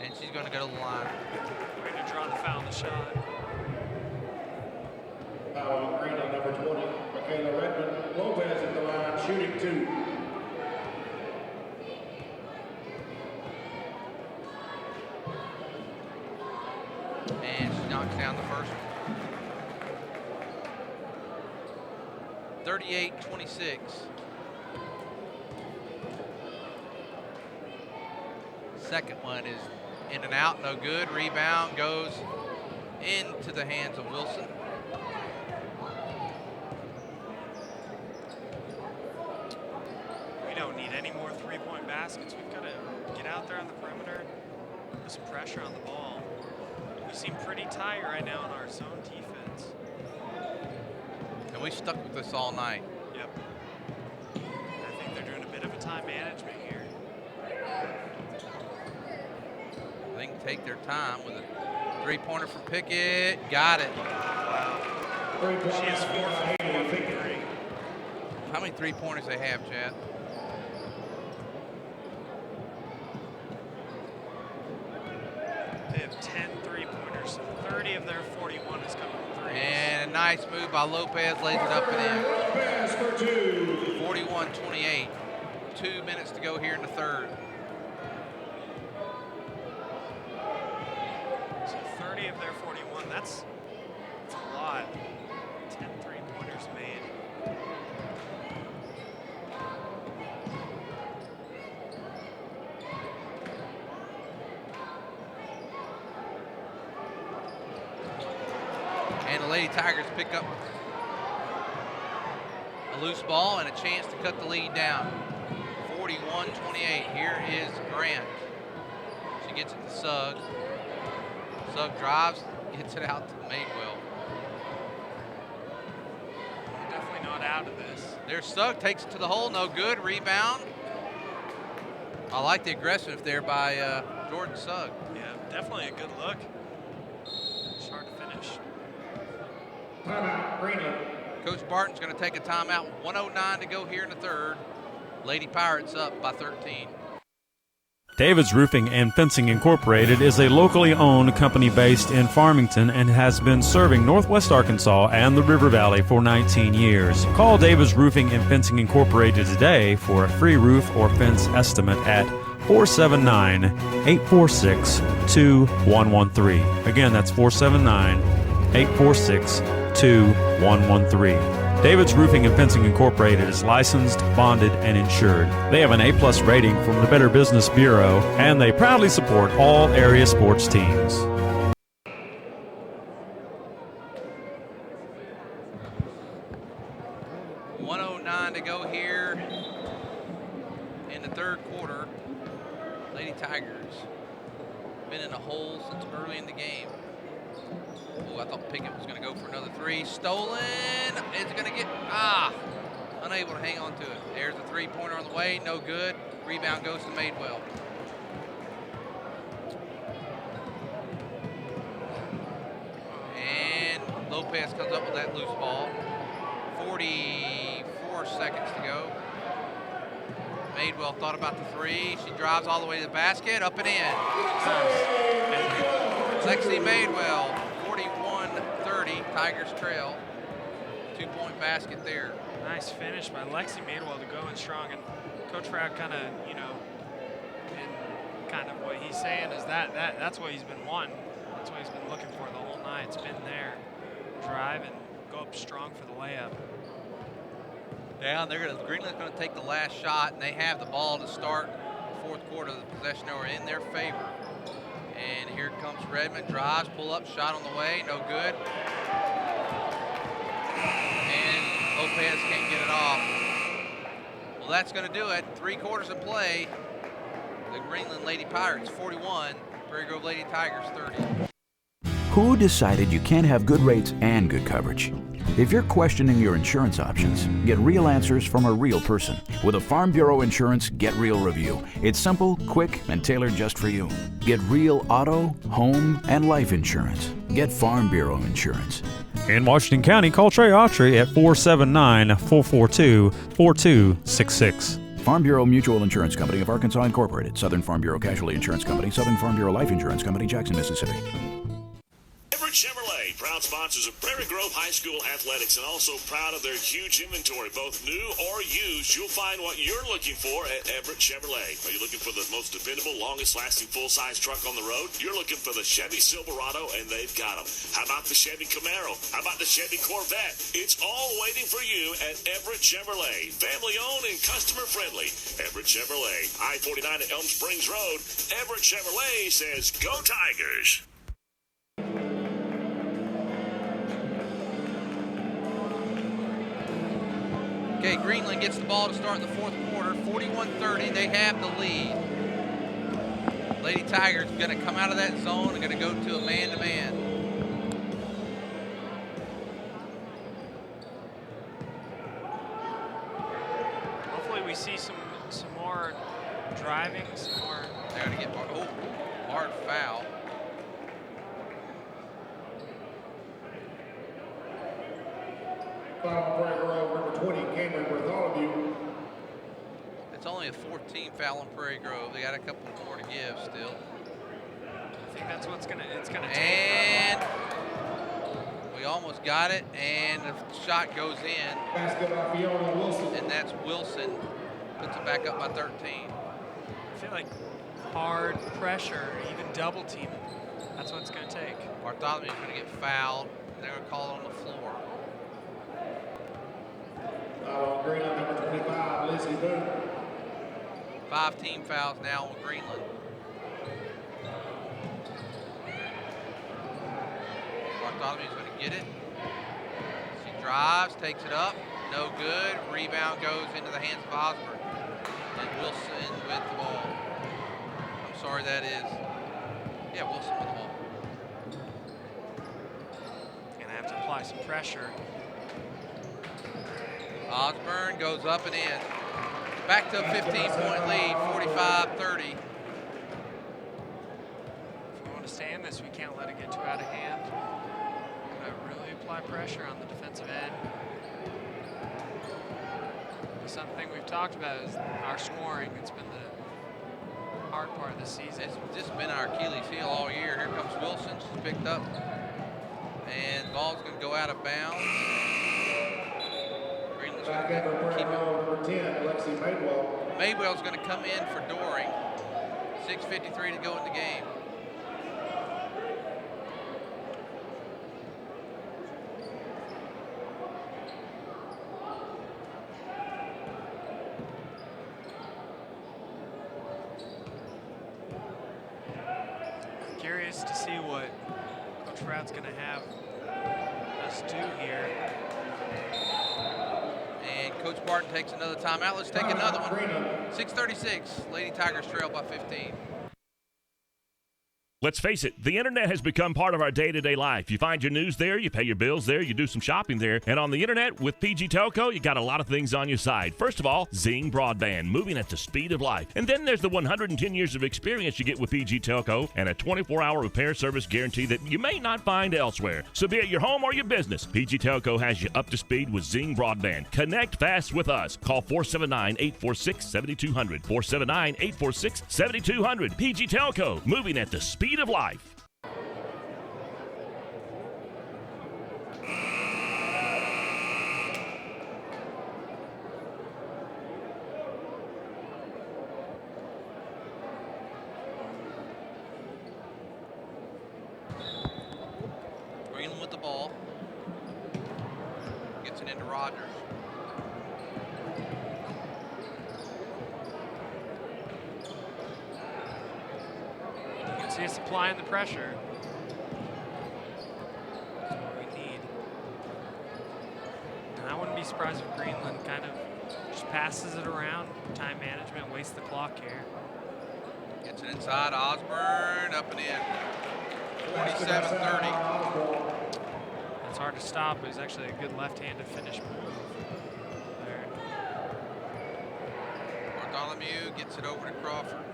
and she's going to go to the line. We're going to draw the foul on the shot. Foul on Greenland, number 20, Michaela Redmond. Lopez at the line, shooting 2. And she knocks down the first one. 38-26. Second one is in and out, no good. Rebound goes into the hands of Wilson. We don't need any more three-point baskets. We've got to get out there on the perimeter, put some pressure on the ball. We seem pretty tight right now in our zone defense. And we stuck with this all night. Yep. I think they're doing a bit of a time management here. They can take their time with a three-pointer from Pickett. Got it. Wow. She is 4 for 4 from 3. How many three-pointers they have, Chad? They have 10 three-pointers, so 30 of their 41 is coming from threes. And a nice move by Lopez, lays it up and in. Lopez for 2. 41-28. 2 minutes to go here in the third. So 30 of their 41, that's a lot. 10 three-pointers made. And the Lady Tigers pick up a loose ball and a chance to cut the lead down. 41-28. Here is Grant. She gets it to Suggs. Suggs drives, gets it out to Madewell. We're definitely not out of this. There's Suggs, takes it to the hole, no good. Rebound. I like the aggressiveness there by Jordan Suggs. Yeah, definitely a good look. It's hard to finish. Timeout, Greenland. Coach Barton's going to take a timeout. 1:09 to go here in the third. Lady Pirates up by 13. David's Roofing and Fencing Incorporated is a locally owned company based in Farmington and has been serving Northwest Arkansas and the River Valley for 19 years. Call David's Roofing and Fencing Incorporated today for a free roof or fence estimate at 479-846-2113. Again, that's 479-846-2113. David's Roofing and Fencing Incorporated is licensed, bonded, and insured. They have an A+ rating from the Better Business Bureau, and they proudly support all area sports teams. .109 to go here in the third quarter. Lady Tigers been in a hole since early in the game. Oh, I thought Pickett was going to go for another three. Stolen. It's going to get, unable to hang on to it. There's a three-pointer on the way. No good. Rebound goes to Madewell. And Lopez comes up with that loose ball. 44 seconds to go. Madewell thought about the three. She drives all the way to the basket. Up and in. Lexi Madewell. 41-30, Tigers trail. 2-point basket there. Nice finish by Lexi Madewell to go in strong, and Coach Fraud kind of, kind of what he's saying is that's what he's been wanting. That's what he's been looking for the whole night. It's been there. Drive and go up strong for the layup. Yeah, Greenland's going to take the last shot, and they have the ball to start the fourth quarter. The possession are in their favor. And here comes Redmond, drives, pull up, shot on the way, no good. And Lopez can't get it off. Well, that's going to do it. 3 quarters of play. The Greenland Lady Pirates 41, Prairie Grove Lady Tigers 30. Who decided you can't have good rates and good coverage? If you're questioning your insurance options, get real answers from a real person with a Farm Bureau Insurance Get Real review. It's simple, quick, and tailored just for you. Get real auto, home, and life insurance. Get Farm Bureau Insurance. In Washington County, call Trey Autry at 479-442-4266. Farm Bureau Mutual Insurance Company of Arkansas Incorporated, Southern Farm Bureau Casualty Insurance Company, Southern Farm Bureau Life Insurance Company, Jackson, Mississippi. Everett Chevrolet, proud sponsors of Prairie Grove High School athletics, and also proud of their huge inventory, both new or used. You'll find what you're looking for at Everett Chevrolet. Are you looking for the most dependable, longest-lasting full-size truck on the road? You're looking for the Chevy Silverado, and they've got them. How about the Chevy Camaro? How about the Chevy Corvette? It's all waiting for you at Everett Chevrolet. Family-owned and customer-friendly. Everett Chevrolet, I-49 at Elm Springs Road. Everett Chevrolet says, go Tigers! Okay, Greenland gets the ball to start the fourth quarter, 41-30. They have the lead. Lady Tigers going to come out of that zone and going to go to a man-to-man. Hopefully we see some more driving, some more. They're going to get hard foul. Foul on Prairie Grove, number 20, Cameron Bartholomew. It's only a 14 foul on Prairie Grove. They got a couple more to give still. I think that's what's it's gonna take. And we almost got it, and the shot goes in. Basket by Fiona Wilson. And that's Wilson. Puts it back up by 13. I feel like hard pressure, even double teaming. That's what it's gonna take. Bartholomew's going to get fouled. They're going to call it on the floor. On Greenland, number 25, Lizzie Boone. 5 team fouls now on Greenland. Bartholomew's going to get it. She drives, takes it up. No good. Rebound goes into the hands of Osborne. And Wilson with the ball. I'm sorry, that is. Yeah, Wilson with the ball. Gonna have to apply some pressure. Osborne goes up and in. Back to a 15-point lead, 45-30. If we want to stay in this, we can't let it get too out of hand. We're gonna really apply pressure on the defensive end. Something we've talked about is our scoring. It's been the hard part of the season. It's just been our Achilles heel all year. Here comes Wilson. She's picked up. And the ball's going to go out of bounds. Greenland's going to keep it. Number 10, Alexi Maydwell. Maydwell's going to come in for Doring. 6:53 to go in the game. Curious to see what Coach Froud's going to have us do here. And Coach Barton takes another timeout. Let's take another one. 6:36. Lady Tigers trail by 15. Let's face it, the internet has become part of our day-to-day life. You find your news there, you pay your bills there, you do some shopping there, and on the internet with PG Telco, you got a lot of things on your side. First of all, Zing Broadband, moving at the speed of life. And then there's the 110 years of experience you get with PG Telco and a 24-hour repair service guarantee that you may not find elsewhere. So be it your home or your business, PG Telco has you up to speed with Zing Broadband. Connect fast with us. Call 479-846-7200. 479-846-7200. PG Telco, moving at the speed of life. Rogers. You can see us applying the pressure. That's what we need. And I wouldn't be surprised if Greenland kind of just passes it around. Time management, wastes the clock here. Gets it inside. Osborne up and in. 47-30. It's hard to stop. It was actually a good left-handed finish move there. Bartholomew gets it over to Crawford.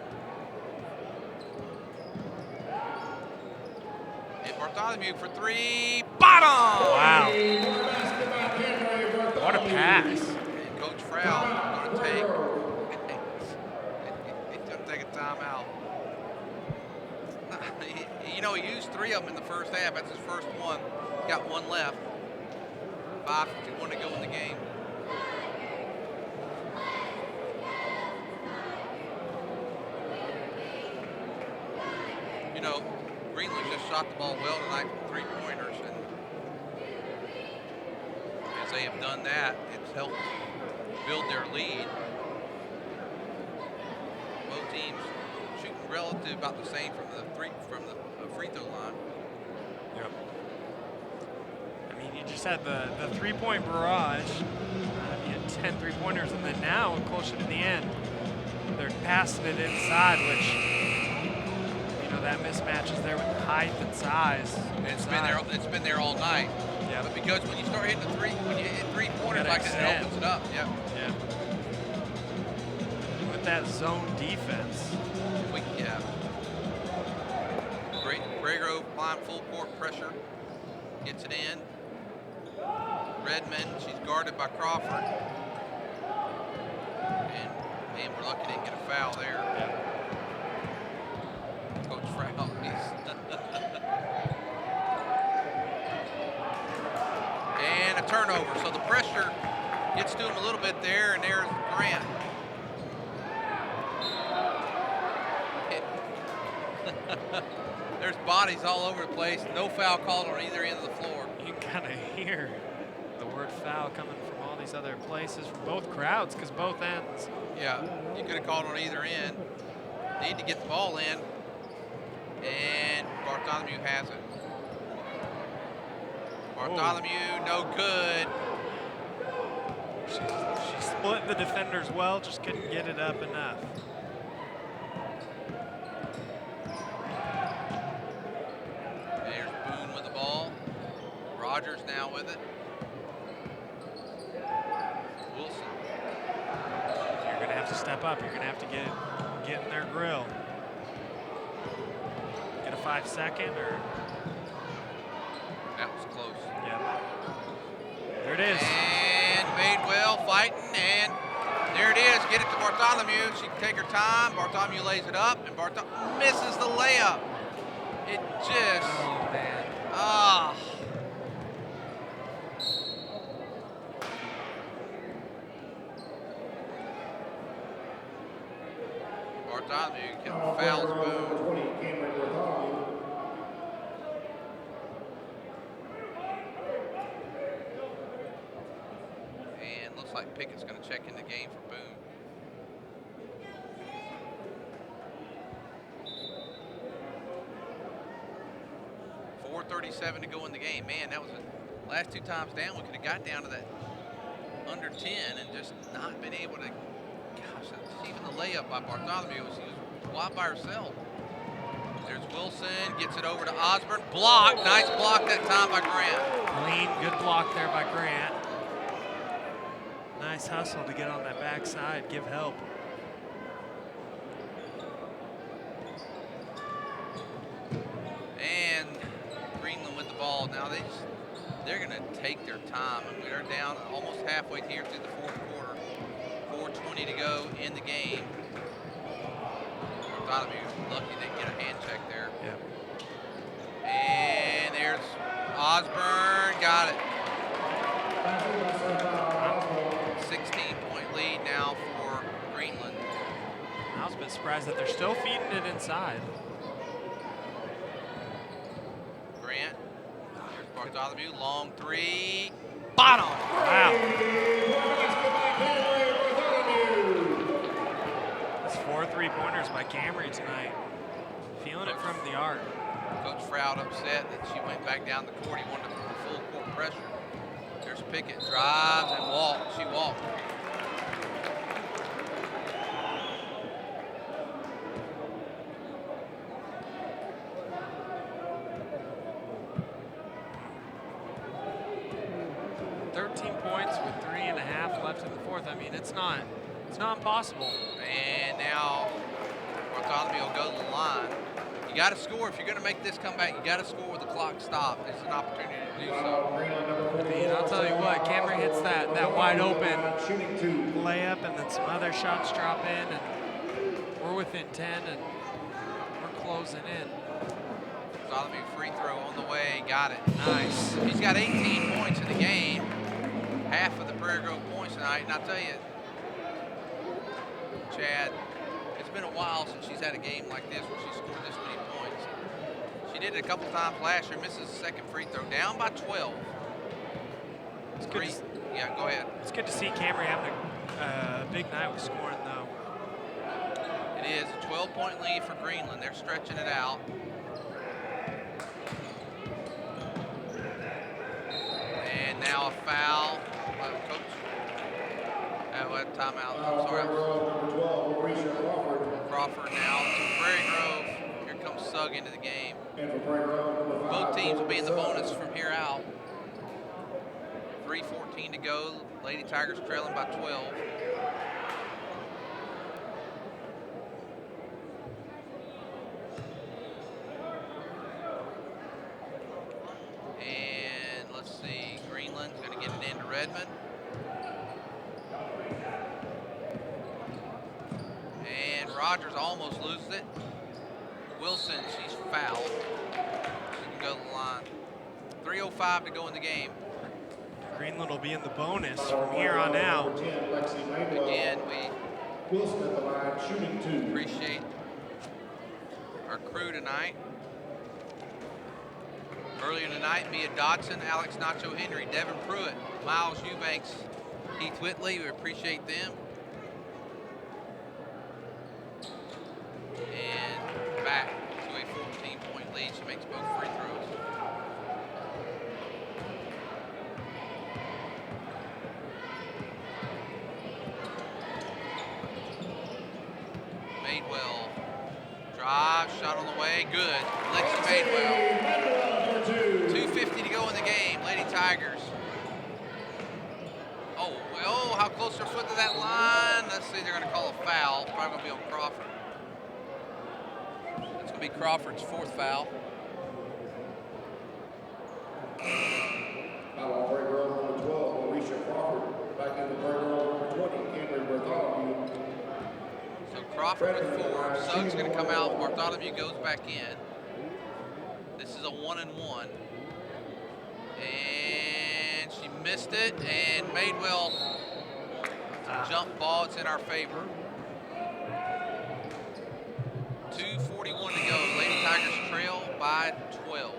And Bartholomew for three. Bottom! Wow. What a pass. And Coach Frau going to take. He's going to take a timeout. You know, he used 3 of them in the first half. That's his first one. Got 1 left. 5:51 to go in the game. You know, Greenland just shot the ball well tonight from 3-pointers, and as they have done that, it's helped build their lead. Both teams shooting relative about the same from the free throw line. Yep. I mean, you just had the 3-point barrage. You had 10 3-pointers, and then now, closer to the end, they're passing it inside, which, you know, that mismatch is there with the height and size. And it's been there all night. Yeah. But because when you start hitting when you hit 3-pointers like that, it opens it up. Yep. Yeah. With that zone defense. Yeah. Great. Prairie Grove applying full court pressure. Gets it in. Redmond, she's guarded by Crawford. And man, we're lucky didn't get a foul there. Yeah. Coach Frau, and a turnover. So the pressure gets to him a little bit there, and there's Grant. There's bodies all over the place. No foul called on either end of the floor. You can kind of hear the word foul coming from all these other places, from both crowds, because both ends. Yeah, you could have called on either end. Need to get the ball in. And Bartholomew has it. Bartholomew, no good. She split the defenders well, just couldn't get it up enough. There's Boone with the ball. Rogers now with it. Wilson. You're going to have to step up. You're going to have to get in their grill. Get a 5-second or... That was close. Yeah. There it is. And Madewell fighting, and there it is. Get it to Bartholomew. She can take her time. Bartholomew lays it up, and Bartholomew misses the layup. It just... Oh, man. Bartholomew fouls Boone. And looks like Pickett's going to check in the game for Boone. .437 to go in the game. Man, that was the last 2 times down. We could have got down to that under 10 and just not been able to. Gosh, even the layup by Bartholomew, she was wide by herself. There's Wilson, gets it over to Osborne. Block, nice block that time by Grant. Clean, good block there by Grant. Nice hustle to get on that backside, give help. And Greenland with the ball. Now they're going to take their time. I mean, they're down almost halfway here through the 4th quarter. 4:20 to go in the game. Bartholomew lucky they get a hand check there. Yeah. And there's Osborne, got it. 16-point lead now for Greenland. I was a bit surprised that they're still feeding it inside. Grant, there's Bartholomew, long 3. bottom. Wow. That's 4 3-pointers by Camry tonight. Feeling it from the arc. Coach Froud upset that she went back down the court. He wanted the full court pressure. There's Pickett, drives and walks. She walked. With 3.5 left in the fourth. I mean, it's not impossible. And now Bartholomew will go to the line. You got to score if you're going to make this comeback. You got to score with the clock stopped. It's an opportunity to do so. I mean, I'll tell you what, Camry hits that wide open layup, and then some other shots drop in, and we're within 10, and we're closing in. Bartholomew free throw on the way. Got it. Nice. He's got 18 points in the game. Half of the Prairie Grove points tonight, and I'll tell you, Chad, it's been a while since she's had a game like this where she scored this many points. She did it a couple times last year, misses the second free throw, down by 12. It's good. Yeah, go ahead. It's good to see Camry having a big night with scoring, though. It is a 12-point lead for Greenland. They're stretching it out. And now a foul. Coach. What timeout? I'm sorry. Crawford now to Prairie Grove. Here comes Sugg into the game. Both teams will be in the bonus from here out. 3:14 to go. Lady Tigers trailing by 12. And let's see, Greenland's going to get it into Redmond. And Rogers almost loses it. Wilson, she's fouled. She can go to the line. 3:05 to go in the game. Greenland will be in the bonus from here on out. Again, we appreciate our crew tonight. Earlier tonight, Mia Dodson, Alex Nacho Henry, Devin Pruitt, Miles Eubanks, Keith Whitley, we appreciate them. And back to a 14-point lead. She makes both free throws. Madewell, drive, shot on the way, good. Lexi Madewell. 2:50 to go in the game, Lady Tigers. Oh, how close their foot to that line. Let's see, they're going to call a foul. Probably going to be on Crawford. It's going to be Crawford's fourth foul. Foul on Prairie Grove number 12, Alicia Crawford. Back in the Prairie Grove number 20, Camry Bartholomew. So Crawford with 4. Suggs going to come out. Bartholomew goes back in. This is a 1-and-1. And she missed it. And Madewell, jump ball. It's in our favor. 2:41 to go. Lady Tigers trail by 12.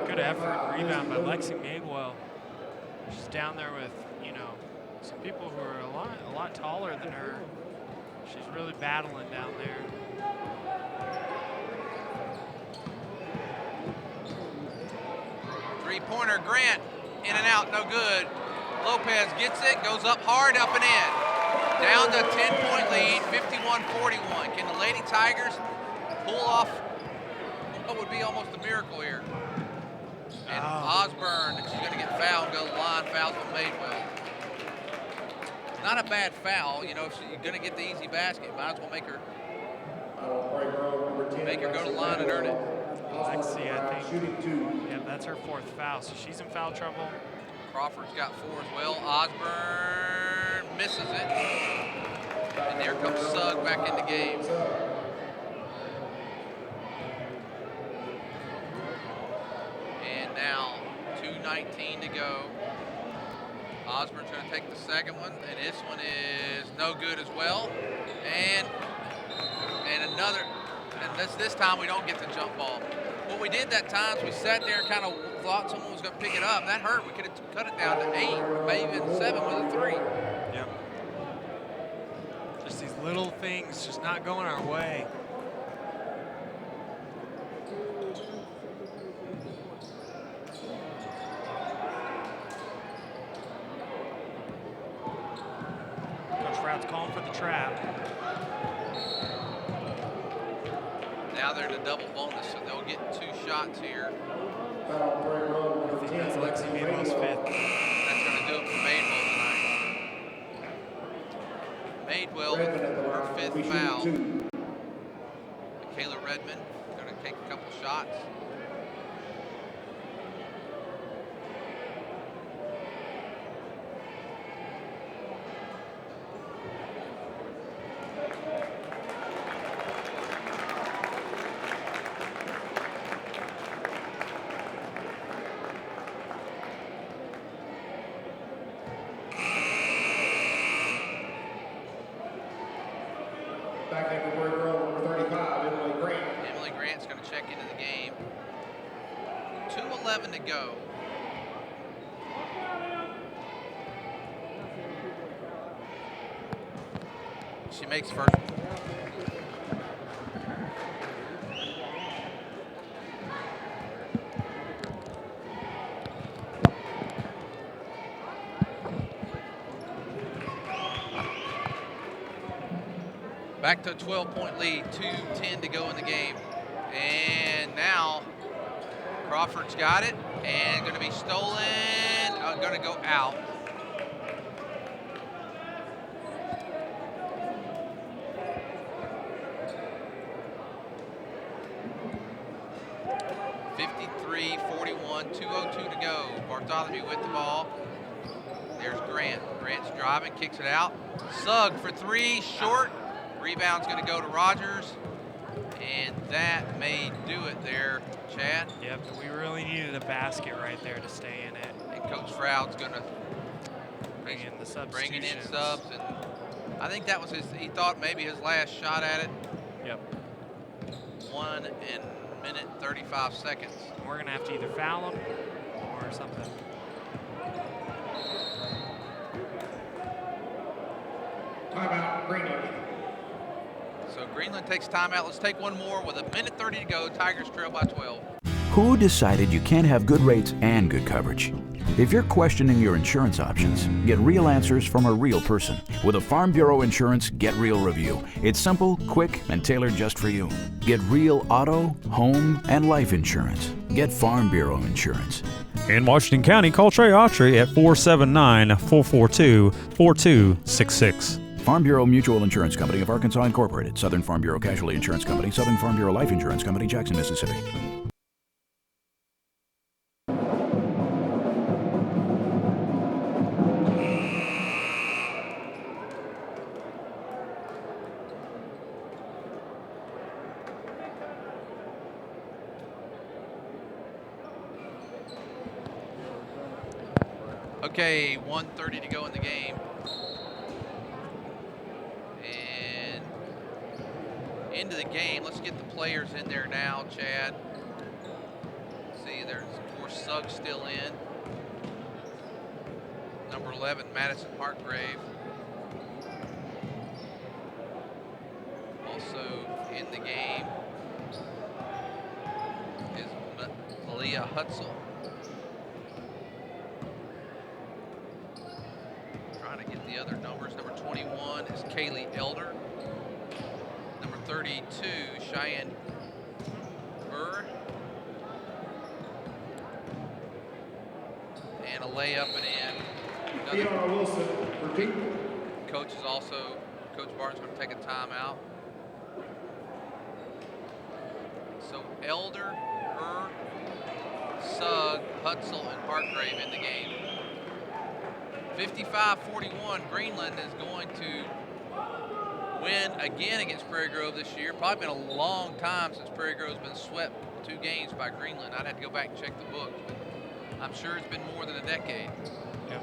Good effort. Rebound by Lexi Madewell. She's down there with, some people who are a lot taller than her. She's really battling down there. Three-pointer, Grant, in and out, no good. Lopez gets it, goes up hard, up and in. Down to 10-point lead, 51-41. Can the Lady Tigers pull off what would be almost a miracle here? And Osborne, she's going to get fouled, go to the line, fouls on Madewell. Not a bad foul, if you're going to get the easy basket, might as well make her go to the line and earn it. Lexi, I think, that's her fourth foul, so she's in foul trouble. Crawford's got 4 as well. Osborne misses it. And there comes Sugg back in the game. And now 2:19 to go. Osborne's going to take the second one, and this one is no good as well. And another, and this time we don't get the jump ball. What we did that time is we sat there and kind of thought someone was going to pick it up. That hurt. We could have cut it down to 8, or maybe even 7 with a 3. Yep. Just these little things just not going our way. Coach Froud's calling for the trap. Now they're in a double bonus, so they'll get 2 shots here. I think that's Lexi Madewell's 5th. That's going to do it for Madewell tonight. Madewell, her 5th foul. Kayla Redmond going to take a couple shots. Back into Prairie Grove, number 35, Emily Grant. Emily Grant's going to check into the game. 2:11 to go. She makes first. Back to a 12-point lead, 2:10 to go in the game. And now Crawford's got it and going to be stolen, going to go out. (53-41), 2:02 to go. Bartholomew with the ball. There's Grant. Grant's driving, kicks it out. Sugg for 3, short. Rebound's going to go to Rogers, and that may do it there, Chad. Yep, we really needed a basket right there to stay in it. And Coach Froud's going to Bring in the substitutions. bringing in subs, and I think that was he thought maybe his last shot at it. Yep. 1 minute 35 seconds. We're going to have to either foul him or something. Timeout, Greenland. So Greenland takes timeout. Let's take one more with 1 minute 30 to go. Tigers trail by 12. Who decided you can't have good rates and good coverage? If you're questioning your insurance options, get real answers from a real person with a Farm Bureau Insurance Get Real review. It's simple, quick, and tailored just for you. Get real auto, home, and life insurance. Get Farm Bureau Insurance. In Washington County, call Trey Autry at 479-442-4266. Farm Bureau Mutual Insurance Company of Arkansas Incorporated, Southern Farm Bureau Casualty Insurance Company, Southern Farm Bureau Life Insurance Company, Jackson, Mississippi. Okay, 1:30 to go in the game. And into the game. Let's get the players in there now, Chad. See, there's, of course, Sugg still in. Number 11, Madison Hartgrave. Also in the game is Malia Hutzel. Trying to get the other numbers. Number 21 is Kaylee Elder. Number 32, Cheyenne Burr. And a layup and in. Keonra Wilson, repeat. Coach Barton's going to take a timeout. So Elder, Burr, Sugg, Hutzel, and Hartgrave in the game. 55-41, Greenland is going to win again against Prairie Grove this year. Probably been a long time since Prairie Grove's been swept 2 games by Greenland. I'd have to go back and check the book. I'm sure it's been more than a decade. Yep.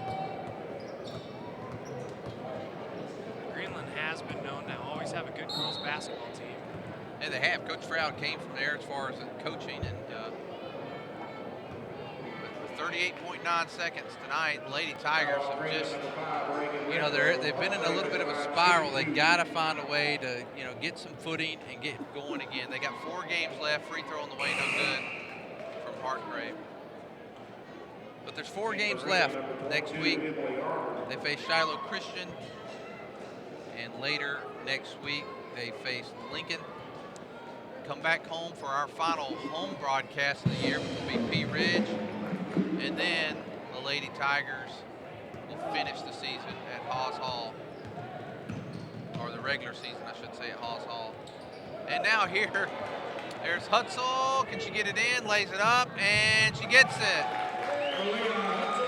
Greenland has been known to always have a good girls basketball team. And they have. Coach Froud came from there as far as coaching, and 38.9 seconds tonight. Lady Tigers have just, they've been in a little bit of a spiral. They got to find a way to, get some footing and get going again. They got 4 games left. Free throw on the way, no good from Hartgrave. But there's 4 games left next week. They face Shiloh Christian, and later next week they face Lincoln. Come back home for our final home broadcast of the year, which will be Pea Ridge. And then the Lady Tigers will finish the season at Haas Hall, or the regular season, I should say, at Haas Hall. And now here, there's Hutzel. Can she get it in? Lays it up, and she gets it.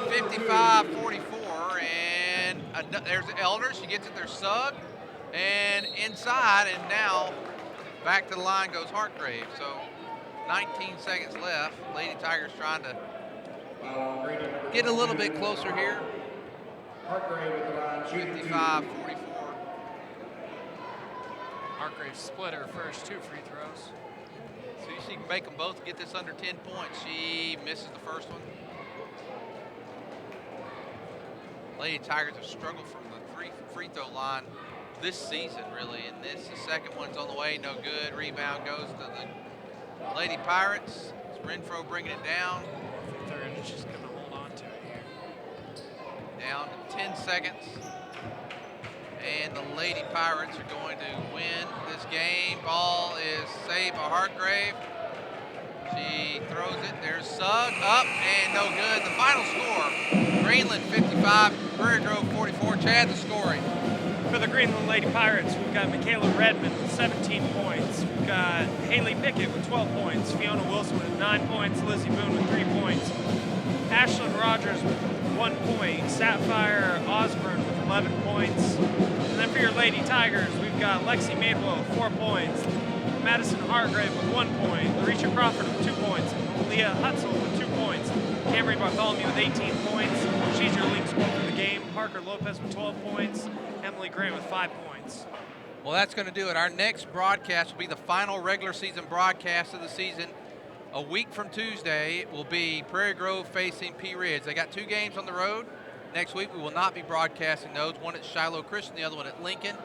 55-44, and there's Elder. She gets it. There's Sugg, and inside, and now back to the line goes Hartgrave. So 19 seconds left. Lady Tigers trying to get a little bit closer here. 55-44. Hartgrave split her first 2 free throws. See if she can make them both get this under 10 points. She misses the first one. Lady Tigers have struggled from the free throw line this season, really, and the second one's on the way, no good. Rebound goes to the Lady Pirates. It's Renfro bringing it down. Third is just going to hold on to it here. Down to 10 seconds. And the Lady Pirates are going to win this game. Ball is saved by Hartgrave. She throws it. There's Sugg up and no good. The final score, Greenland 55, Prairie Grove 44. Chad, the scoring. For the Greenland Lady Pirates, we've got Michaela Redmond with 17 points. We've got Haley Pickett with 12 points. Fiona Wilson with 9 points. Lizzie Boone with 3 points. Ashlyn Rogers with 1 point. Sapphire Osborne with 11 points. And then for your Lady Tigers, we've got Lexi Madewell with 4 points. Madison Hartgrave with 1 point. Larisha Crawford with 2 points. Leah Hutzel with 2 points. Camry Bartholomew with 18 points. She's your lead scorer for the game. Parker Lopez with 12 points. Emily Grant with 5 points. Well, that's going to do it. Our next broadcast will be the final regular season broadcast of the season. A week from Tuesday will be Prairie Grove facing Pea Ridge. They got 2 games on the road. Next week we will not be broadcasting those. One at Shiloh Christian, the other one at Lincoln.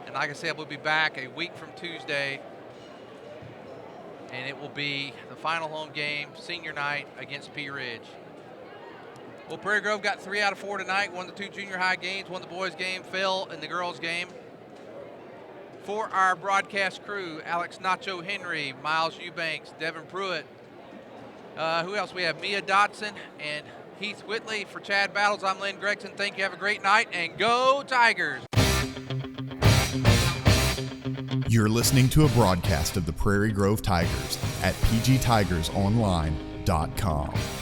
And like I said, we'll be back a week from Tuesday. And it will be the final home game, senior night, against Pea Ridge. Well, Prairie Grove got 3 out of 4 tonight. Won the 2 junior high games, won the boys game, fell in the girls game. For our broadcast crew, Alex Nacho Henry, Miles Eubanks, Devin Pruitt. Who else? We have Mia Dotson and Heath Whitley. For Chad Battles, I'm Lynn Gregson. Thank you. Have a great night, and go Tigers! You're listening to a broadcast of the Prairie Grove Tigers at pgtigersonline.com.